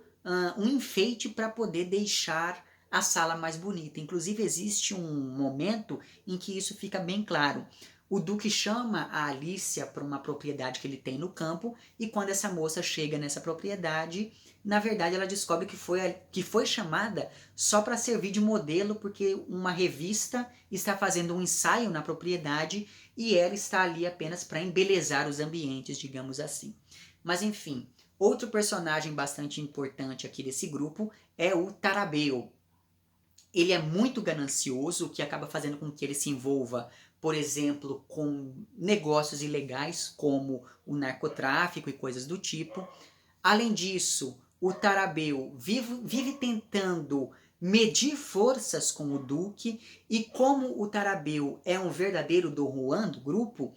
enfeite para poder deixar a sala mais bonita. Inclusive existe um momento em que isso fica bem claro. O Duque chama a Alicia para uma propriedade que ele tem no campo e quando essa moça chega nessa propriedade, na verdade ela descobre que foi chamada só para servir de modelo porque uma revista está fazendo um ensaio na propriedade e ela está ali apenas para embelezar os ambientes, digamos assim. Mas enfim, outro personagem bastante importante aqui desse grupo é o Tarabeu. Ele é muito ganancioso, o que acaba fazendo com que ele se envolva, por exemplo, com negócios ilegais como o narcotráfico e coisas do tipo. Além disso, o Tarabeu vive tentando medir forças com o Duque e como o Tarabeu é um verdadeiro Don Juan do grupo,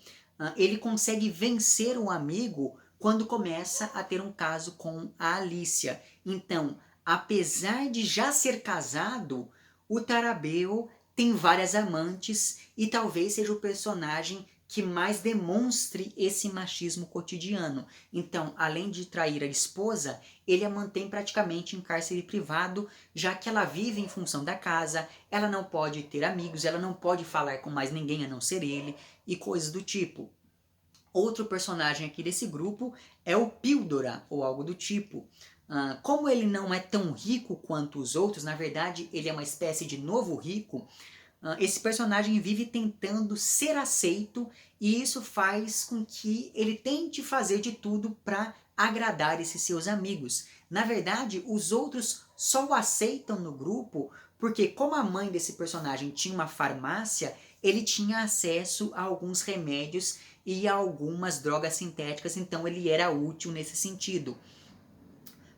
ele consegue vencer um amigo quando começa a ter um caso com a Alicia. Então, apesar de já ser casado, o Tarabeu tem várias amantes e talvez seja o personagem que mais demonstre esse machismo cotidiano. Então, além de trair a esposa, ele a mantém praticamente em cárcere privado, já que ela vive em função da casa, ela não pode ter amigos, ela não pode falar com mais ninguém a não ser ele, e coisas do tipo. Outro personagem aqui desse grupo é o Píldora, ou algo do tipo. Como ele não é tão rico quanto os outros, na verdade ele é uma espécie de novo rico, esse personagem vive tentando ser aceito e isso faz com que ele tente fazer de tudo para agradar esses seus amigos. Na verdade, os outros só o aceitam no grupo porque, como a mãe desse personagem tinha uma farmácia, ele tinha acesso a alguns remédios e a algumas drogas sintéticas, então ele era útil nesse sentido.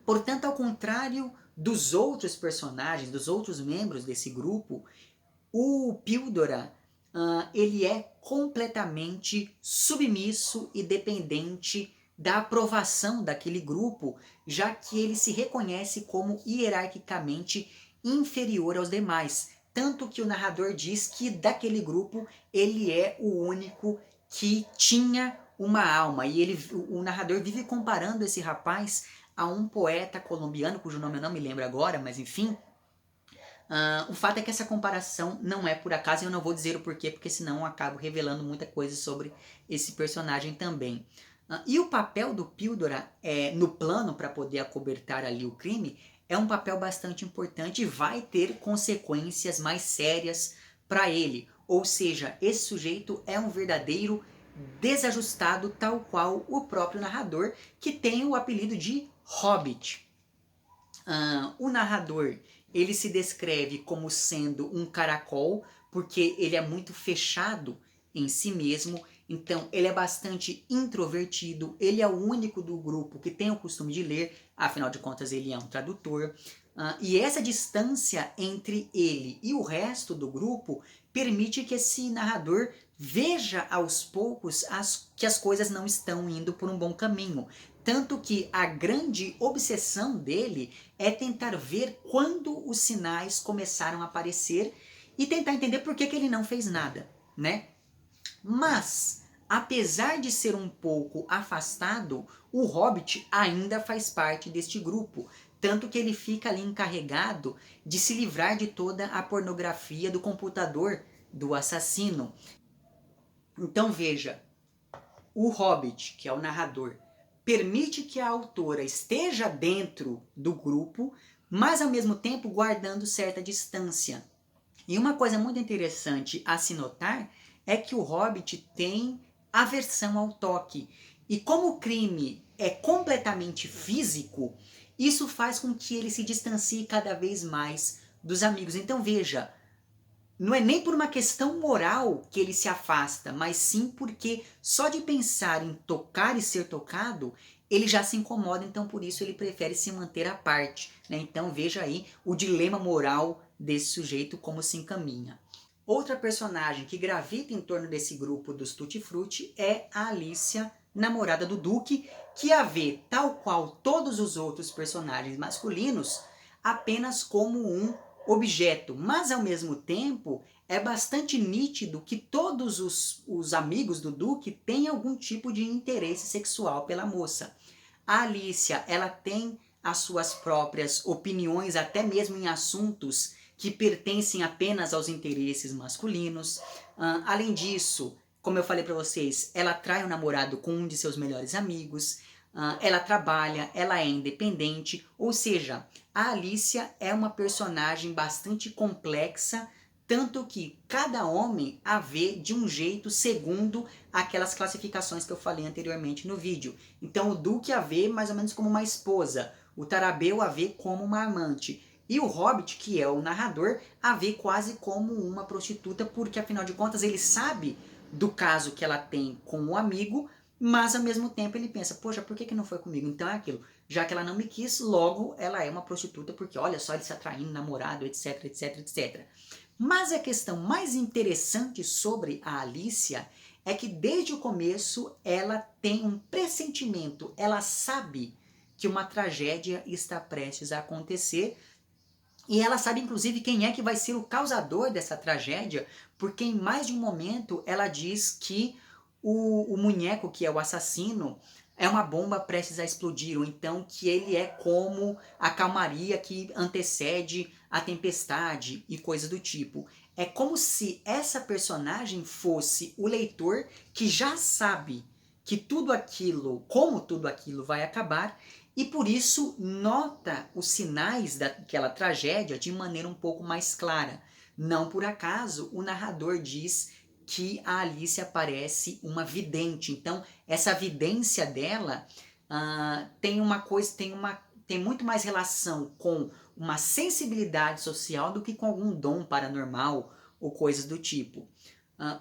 Portanto, ao contrário dos outros personagens, dos outros membros desse grupo, o Píldora, ele é completamente submisso e dependente da aprovação daquele grupo, já que ele se reconhece como hierarquicamente inferior aos demais. Tanto que o narrador diz que daquele grupo ele é o único que tinha uma alma. E o narrador vive comparando esse rapaz a um poeta colombiano, cujo nome eu não me lembro agora, mas enfim. O fato é que essa comparação não é por acaso e eu não vou dizer o porquê, porque senão eu acabo revelando muita coisa sobre esse personagem também. E o papel do Píldora no plano para poder acobertar ali o crime é um papel bastante importante e vai ter consequências mais sérias para ele. Ou seja, esse sujeito é um verdadeiro desajustado, tal qual o próprio narrador, que tem o apelido de Hobbit. O narrador, ele se descreve como sendo um caracol, porque ele é muito fechado em si mesmo, então ele é bastante introvertido, ele é o único do grupo que tem o costume de ler, afinal de contas ele é um tradutor, e essa distância entre ele e o resto do grupo permite que esse narrador veja aos poucos que as coisas não estão indo por um bom caminho. Tanto que a grande obsessão dele é tentar ver quando os sinais começaram a aparecer e tentar entender por que ele não fez nada, né? Mas, apesar de ser um pouco afastado, o Hobbit ainda faz parte deste grupo. Tanto que ele fica ali encarregado de se livrar de toda a pornografia do computador do assassino. Então veja, o Hobbit, que é o narrador, permite que a autora esteja dentro do grupo, mas ao mesmo tempo guardando certa distância. E uma coisa muito interessante a se notar é que o Hobbit tem aversão ao toque. E como o crime é completamente físico, isso faz com que ele se distancie cada vez mais dos amigos. Então veja, não é nem por uma questão moral que ele se afasta, mas sim porque só de pensar em tocar e ser tocado, ele já se incomoda, então por isso ele prefere se manter à parte, né? Então veja aí o dilema moral desse sujeito como se encaminha. Outra personagem que gravita em torno desse grupo dos Tutti Frutti é a Alicia, namorada do Duque, que a vê, tal qual todos os outros personagens masculinos, apenas como um objeto, mas ao mesmo tempo é bastante nítido que todos os amigos do Duque têm algum tipo de interesse sexual pela moça. A Alicia, ela tem as suas próprias opiniões, até mesmo em assuntos que pertencem apenas aos interesses masculinos. Além disso, como eu falei para vocês, ela trai o namorado com um de seus melhores amigos. Ela trabalha, ela é independente, ou seja, a Alicia é uma personagem bastante complexa, tanto que cada homem a vê de um jeito segundo aquelas classificações que eu falei anteriormente no vídeo. Então o Duque a vê mais ou menos como uma esposa, o Tarabeu a vê como uma amante, e o Hobbit, que é o narrador, a vê quase como uma prostituta, porque afinal de contas ele sabe do caso que ela tem com o amigo, mas ao mesmo tempo ele pensa, poxa, por que não foi comigo? Então é aquilo, já que ela não me quis, logo ela é uma prostituta, porque olha só ele se atraindo, namorado, etc, etc, etc. Mas a questão mais interessante sobre a Alicia é que desde o começo ela tem um pressentimento, ela sabe que uma tragédia está prestes a acontecer, e ela sabe inclusive quem é que vai ser o causador dessa tragédia, porque em mais de um momento ela diz que o Munheco, que é o assassino, é uma bomba prestes a explodir, ou então que ele é como a calmaria que antecede a tempestade e coisas do tipo. É como se essa personagem fosse o leitor que já sabe que tudo aquilo, como tudo aquilo vai acabar, e por isso nota os sinais daquela tragédia de maneira um pouco mais clara. Não por acaso o narrador diz que a Alicia parece uma vidente. Então essa vidência dela tem muito mais relação com uma sensibilidade social do que com algum dom paranormal ou coisas do tipo.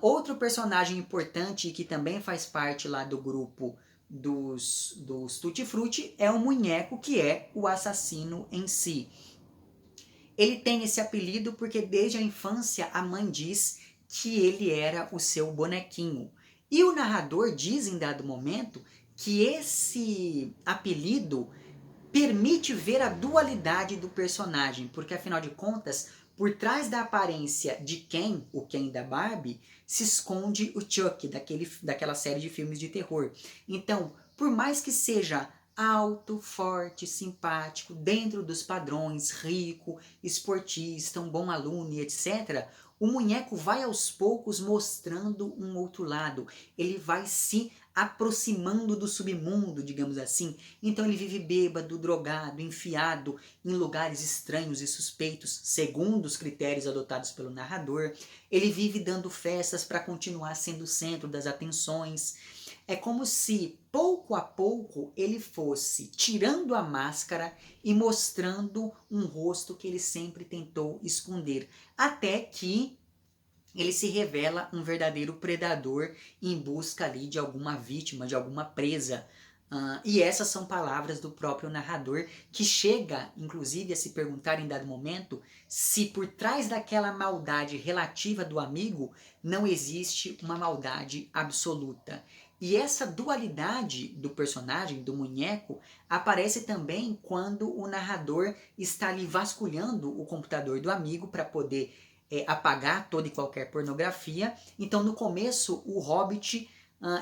Outro personagem importante que também faz parte lá do grupo dos Tutti Frutti é o Munheco, que é o assassino em si. Ele tem esse apelido porque desde a infância a mãe diz que ele era o seu bonequinho. E o narrador diz em dado momento que esse apelido permite ver a dualidade do personagem, porque afinal de contas, por trás da aparência de Ken, o Ken da Barbie, se esconde o Chuck, daquela série de filmes de terror. Então, por mais que seja alto, forte, simpático, dentro dos padrões, rico, esportista, um bom aluno e etc., o munheco vai aos poucos mostrando um outro lado. Ele vai se aproximando do submundo, digamos assim. Então ele vive bêbado, drogado, enfiado em lugares estranhos e suspeitos, segundo os critérios adotados pelo narrador. Ele vive dando festas para continuar sendo o centro das atenções. É como se, pouco a pouco, ele fosse tirando a máscara e mostrando um rosto que ele sempre tentou esconder. Até que ele se revela um verdadeiro predador em busca ali de alguma vítima, de alguma presa. E essas são palavras do próprio narrador, que chega, inclusive, a se perguntar em dado momento se por trás daquela maldade relativa do amigo não existe uma maldade absoluta. E essa dualidade do personagem, do munheco, aparece também quando o narrador está ali vasculhando o computador do amigo para poder apagar toda e qualquer pornografia. Então, no começo, o Hobbit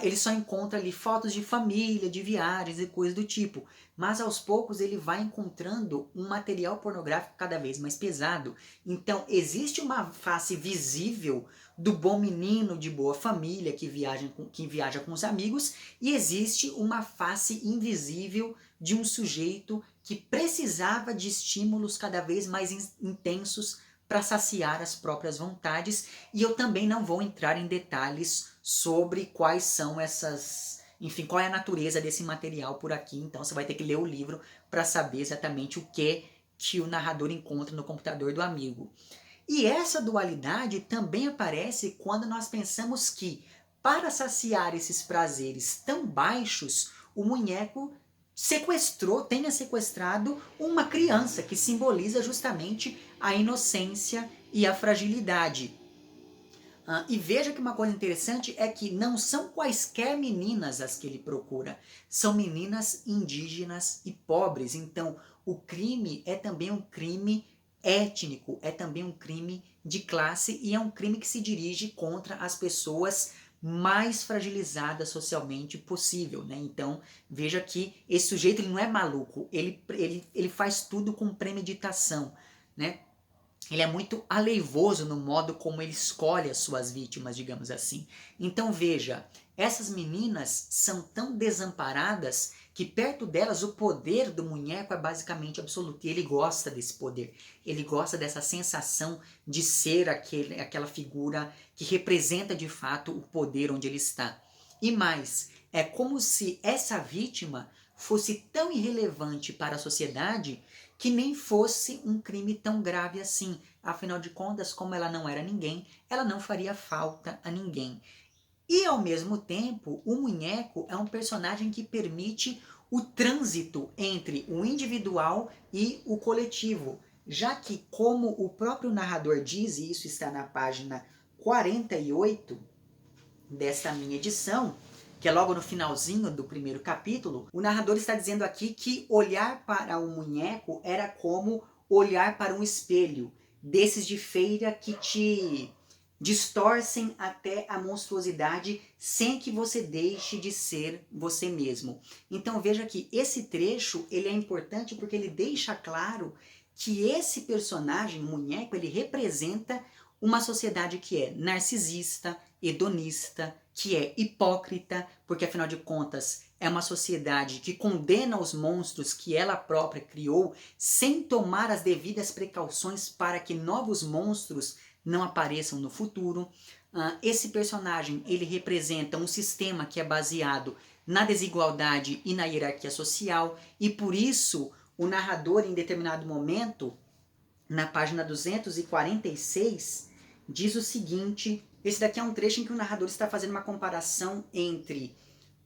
ele só encontra ali fotos de família, de viagens e coisas do tipo. Mas aos poucos ele vai encontrando um material pornográfico cada vez mais pesado. Então, existe uma face visível do bom menino de boa família que viaja com os amigos, e existe uma face invisível de um sujeito que precisava de estímulos cada vez mais intensos para saciar as próprias vontades. E eu também não vou entrar em detalhes sobre quais são essas, enfim, qual é a natureza desse material por aqui. Então você vai ter que ler o livro para saber exatamente o que o narrador encontra no computador do amigo. E essa dualidade também aparece quando nós pensamos que, para saciar esses prazeres tão baixos, o munheco tenha sequestrado uma criança, que simboliza justamente a inocência e a fragilidade. E veja que uma coisa interessante é que não são quaisquer meninas as que ele procura, são meninas indígenas e pobres. Então o crime é também um crime étnico, é também um crime de classe, e é um crime que se dirige contra as pessoas mais fragilizadas socialmente possível, né? Então veja que esse sujeito ele não é maluco, ele faz tudo com premeditação, né? Ele é muito aleivoso no modo como ele escolhe as suas vítimas, digamos assim. Então veja, essas meninas são tão desamparadas que perto delas o poder do munheco é basicamente absoluto. E ele gosta desse poder. Ele gosta dessa sensação de ser aquela figura que representa de fato o poder onde ele está. E mais, é como se essa vítima fosse tão irrelevante para a sociedade que nem fosse um crime tão grave assim. Afinal de contas, como ela não era ninguém, ela não faria falta a ninguém. E ao mesmo tempo, o munheco é um personagem que permite o trânsito entre o individual e o coletivo, já que, como o próprio narrador diz, e isso está na página 48 desta minha edição, que é logo no finalzinho do primeiro capítulo, o narrador está dizendo aqui que olhar para um munheco era como olhar para um espelho, desses de feira que te distorcem até a monstruosidade sem que você deixe de ser você mesmo. Então veja que esse trecho ele é importante porque ele deixa claro que esse personagem, o munheco, ele representa uma sociedade que é narcisista, hedonista, que é hipócrita, porque afinal de contas é uma sociedade que condena os monstros que ela própria criou sem tomar as devidas precauções para que novos monstros não apareçam no futuro. Esse personagem ele representa um sistema que é baseado na desigualdade e na hierarquia social, e por isso o narrador em determinado momento, na página 246, diz o seguinte. Esse daqui é um trecho em que o narrador está fazendo uma comparação entre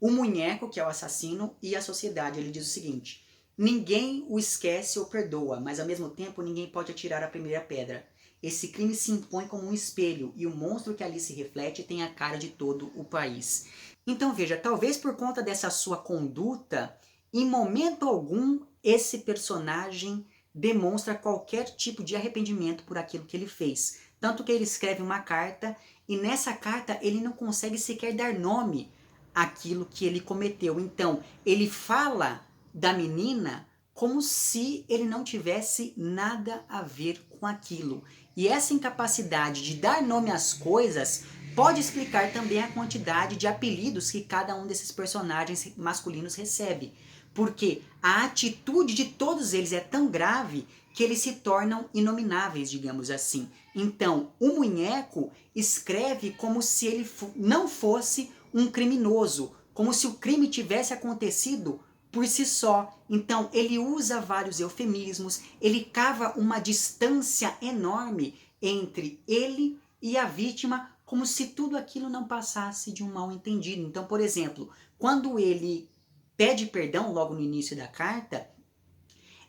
o munheco, que é o assassino, e a sociedade. Ele diz o seguinte: ninguém o esquece ou perdoa, mas ao mesmo tempo ninguém pode atirar a primeira pedra. Esse crime se impõe como um espelho, e o monstro que ali se reflete tem a cara de todo o país. Então veja, talvez por conta dessa sua conduta, em momento algum esse personagem demonstra qualquer tipo de arrependimento por aquilo que ele fez. Tanto que ele escreve uma carta, e nessa carta ele não consegue sequer dar nome àquilo que ele cometeu. Então, ele fala da menina como se ele não tivesse nada a ver com aquilo. E essa incapacidade de dar nome às coisas pode explicar também a quantidade de apelidos que cada um desses personagens masculinos recebe. Porque a atitude de todos eles é tão grave que eles se tornam inomináveis, digamos assim. Então, o Munheco escreve como se ele não fosse um criminoso, como se o crime tivesse acontecido por si só. Então, ele usa vários eufemismos, ele cava uma distância enorme entre ele e a vítima, como se tudo aquilo não passasse de um mal entendido. Então, por exemplo, quando ele pede perdão logo no início da carta,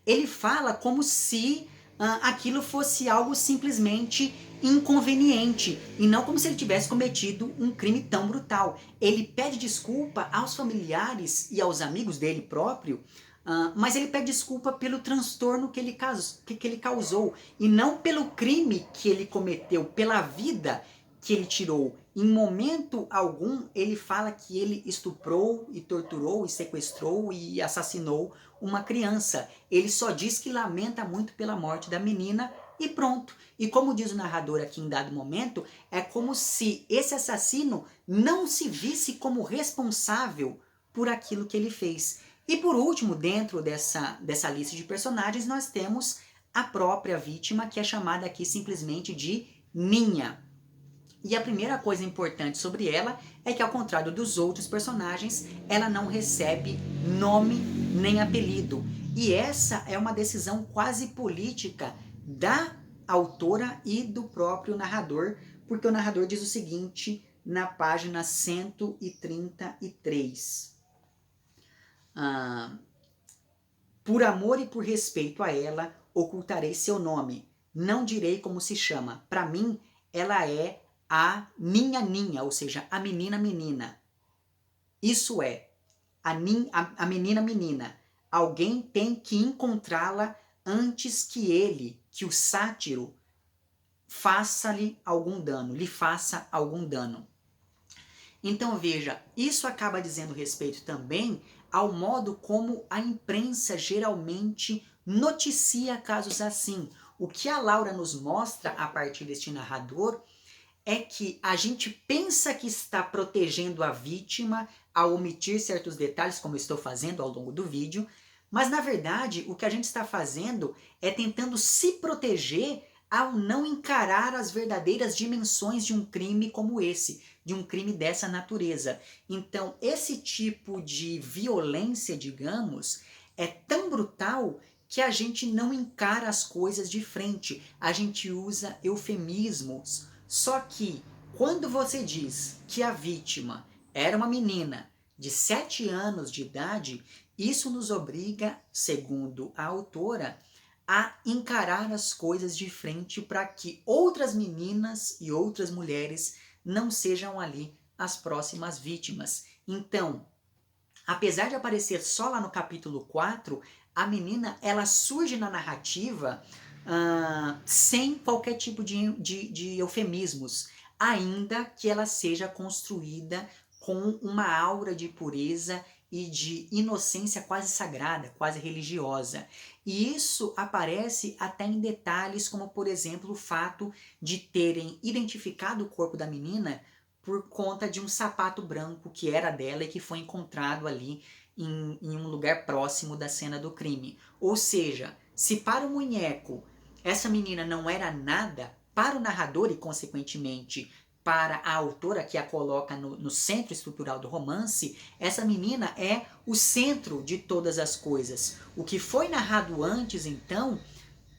ele fala como se aquilo fosse algo simplesmente inconveniente e não como se ele tivesse cometido um crime tão brutal. Ele pede desculpa aos familiares e aos amigos dele próprio, mas ele pede desculpa pelo transtorno que ele causou e não pelo crime que ele cometeu, pela vida que ele tirou. Em momento algum ele fala que ele estuprou e torturou e sequestrou e assassinou uma criança. Ele só diz que lamenta muito pela morte da menina e pronto. E como diz o narrador aqui em dado momento, é como se esse assassino não se visse como responsável por aquilo que ele fez. E por último, dentro dessa lista de personagens, nós temos a própria vítima, que é chamada aqui simplesmente de Ninha. E a primeira coisa importante sobre ela é que, ao contrário dos outros personagens, ela não recebe nome nem apelido. E essa é uma decisão quase política da autora e do próprio narrador, porque o narrador diz o seguinte na página 133. Por amor e por respeito a ela, ocultarei seu nome. Não direi como se chama. Para mim, ela é a minha Ninha, ou seja, a menina. Isso é, a menina menina. Alguém tem que encontrá-la antes que ele, que o sátiro, faça-lhe algum dano, lhe faça algum dano. Então veja, isso acaba dizendo respeito também ao modo como a imprensa geralmente noticia casos assim. O que a Laura nos mostra a partir deste narrador é que a gente pensa que está protegendo a vítima ao omitir certos detalhes, como eu estou fazendo ao longo do vídeo, mas na verdade o que a gente está fazendo é tentando se proteger ao não encarar as verdadeiras dimensões de um crime como esse, de um crime dessa natureza. Então, esse tipo de violência, digamos, é tão brutal que a gente não encara as coisas de frente, a gente usa eufemismos. Só que, quando você diz que a vítima era uma menina de 7 anos de idade, isso nos obriga, segundo a autora, a encarar as coisas de frente para que outras meninas e outras mulheres não sejam ali as próximas vítimas. Então, apesar de aparecer só lá no capítulo 4, a menina ela surge na narrativa sem qualquer tipo de eufemismos, ainda que ela seja construída com uma aura de pureza e de inocência quase sagrada, quase religiosa. E isso aparece até em detalhes como, por exemplo, o fato de terem identificado o corpo da menina por conta de um sapato branco que era dela e que foi encontrado ali em um lugar próximo da cena do crime. Ou seja, se para o Munheco essa menina não era nada, para o narrador e, consequentemente, para a autora que a coloca no centro estrutural do romance, essa menina é o centro de todas as coisas. O que foi narrado antes, então,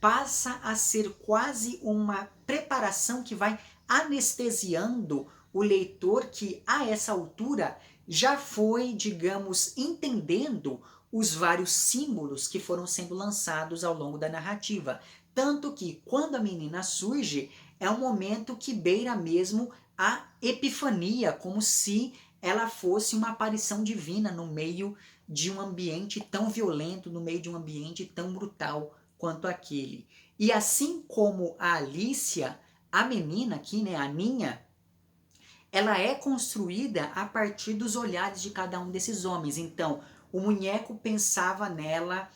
passa a ser quase uma preparação que vai anestesiando o leitor que, a essa altura, já foi, digamos, entendendo os vários símbolos que foram sendo lançados ao longo da narrativa. Tanto que, quando a menina surge, é um momento que beira mesmo a epifania, como se ela fosse uma aparição divina no meio de um ambiente tão violento, no meio de um ambiente tão brutal quanto aquele. E assim como a Alicia, a menina aqui, né, a Ninha, ela é construída a partir dos olhares de cada um desses homens. Então, o Munheco pensava nela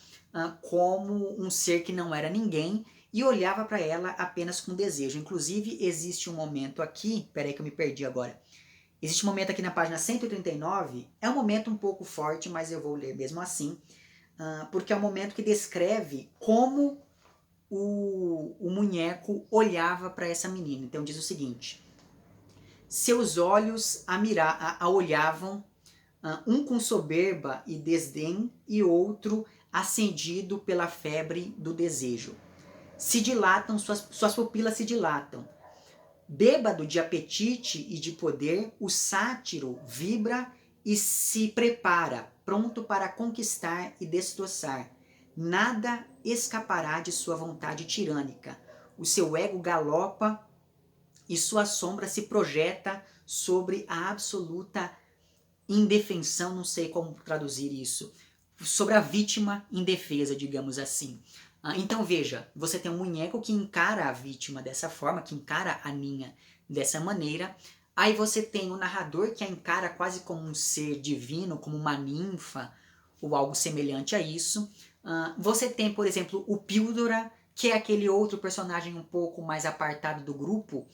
como um ser que não era ninguém e olhava para ela apenas com desejo. Inclusive, existe um momento aqui, peraí que eu me perdi agora. Existe um momento aqui na página 139, é um momento um pouco forte, mas eu vou ler mesmo assim, porque é um momento que descreve como o munheco olhava para essa menina. Então diz o seguinte: seus olhos a olhavam, um com soberba e desdém, e outro acendido pela febre do desejo. Se dilatam, suas pupilas se dilatam. Bêbado de apetite e de poder, o sátiro vibra e se prepara, pronto para conquistar e destroçar. Nada escapará de sua vontade tirânica. O seu ego galopa e sua sombra se projeta sobre a absoluta indefensão, não sei como traduzir isso, sobre a vítima indefesa, digamos assim. Então veja, você tem um munheco que encara a vítima dessa forma, que encara a Ninha dessa maneira. Aí você tem o narrador que a encara quase como um ser divino, como uma ninfa, ou algo semelhante a isso. Você tem, por exemplo, o Píldora, que é aquele outro personagem um pouco mais apartado do grupo,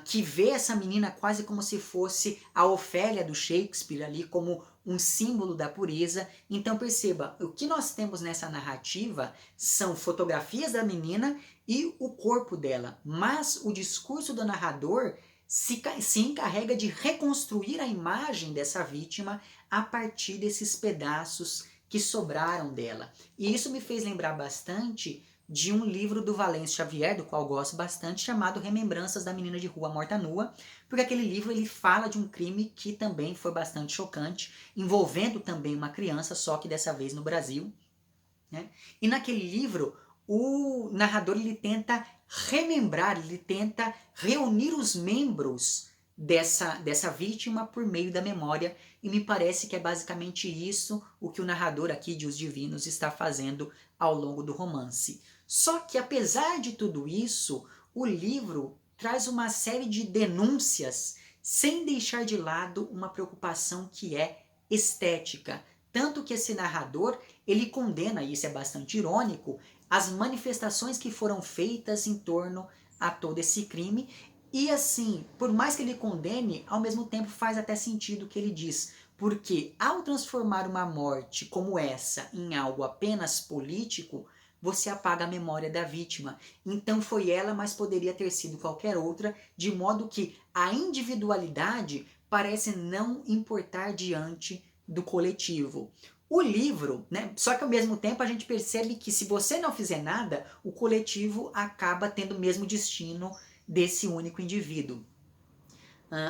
que vê essa menina quase como se fosse a Ofélia do Shakespeare ali, como um símbolo da pureza. Então perceba, o que nós temos nessa narrativa são fotografias da menina e o corpo dela, mas o discurso do narrador se encarrega de reconstruir a imagem dessa vítima a partir desses pedaços que sobraram dela. E isso me fez lembrar bastante de um livro do Valêncio Xavier, do qual gosto bastante, chamado Remembranças da Menina de Rua Morta Nua, porque aquele livro ele fala de um crime que também foi bastante chocante, envolvendo também uma criança, só que dessa vez no Brasil. Né? E naquele livro, o narrador ele tenta remembrar, ele tenta reunir os membros dessa vítima por meio da memória, e me parece que é basicamente isso o que o narrador aqui de Os Divinos está fazendo ao longo do romance. Só que apesar de tudo isso, o livro traz uma série de denúncias sem deixar de lado uma preocupação que é estética. Tanto que esse narrador, ele condena, e isso é bastante irônico, as manifestações que foram feitas em torno a todo esse crime. E assim, por mais que ele condene, ao mesmo tempo faz até sentido o que ele diz. Porque ao transformar uma morte como essa em algo apenas político, você apaga a memória da vítima. Então foi ela, mas poderia ter sido qualquer outra, de modo que a individualidade parece não importar diante do coletivo. O livro, né? Só que ao mesmo tempo a gente percebe que se você não fizer nada, o coletivo acaba tendo o mesmo destino desse único indivíduo.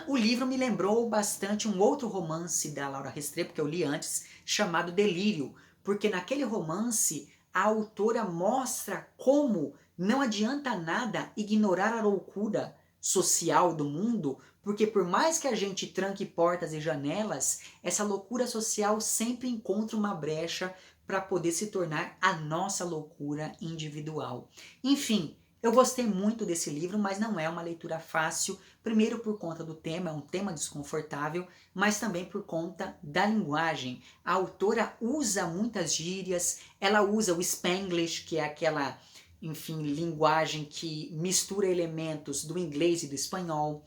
O livro me lembrou bastante um outro romance da Laura Restrepo, que eu li antes, chamado Delírio, porque naquele romance a autora mostra como não adianta nada ignorar a loucura social do mundo, porque por mais que a gente tranque portas e janelas, essa loucura social sempre encontra uma brecha para poder se tornar a nossa loucura individual. Enfim, eu gostei muito desse livro, mas não é uma leitura fácil, primeiro por conta do tema, é um tema desconfortável, mas também por conta da linguagem. A autora usa muitas gírias, ela usa o Spanglish, que é aquela, enfim, linguagem que mistura elementos do inglês e do espanhol.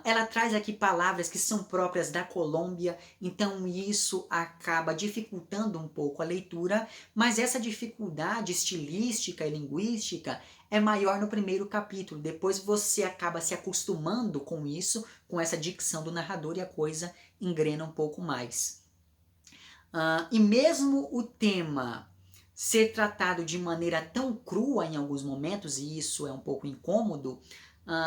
Ela traz aqui palavras que são próprias da Colômbia, então isso acaba dificultando um pouco a leitura, mas essa dificuldade estilística e linguística é maior no primeiro capítulo. Depois você acaba se acostumando com isso, com essa dicção do narrador, e a coisa engrena um pouco mais. E mesmo o tema ser tratado de maneira tão crua em alguns momentos, e isso é um pouco incômodo,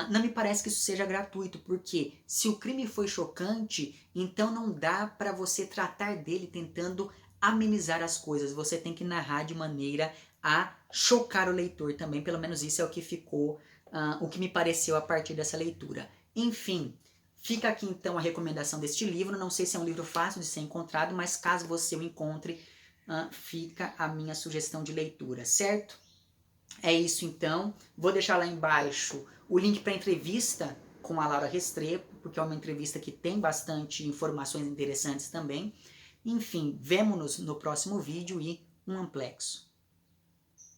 não me parece que isso seja gratuito, porque se o crime foi chocante, então não dá para você tratar dele tentando amenizar as coisas. Você tem que narrar de maneira a chocar o leitor também. Pelo menos isso é o que ficou, o que me pareceu a partir dessa leitura. Enfim, fica aqui então a recomendação deste livro. Não sei se é um livro fácil de ser encontrado, mas caso você o encontre, fica a minha sugestão de leitura, certo? É isso então. Vou deixar lá embaixo o link para a entrevista com a Laura Restrepo, porque é uma entrevista que tem bastante informações interessantes também. Enfim, vemo-nos no próximo vídeo e um amplexo.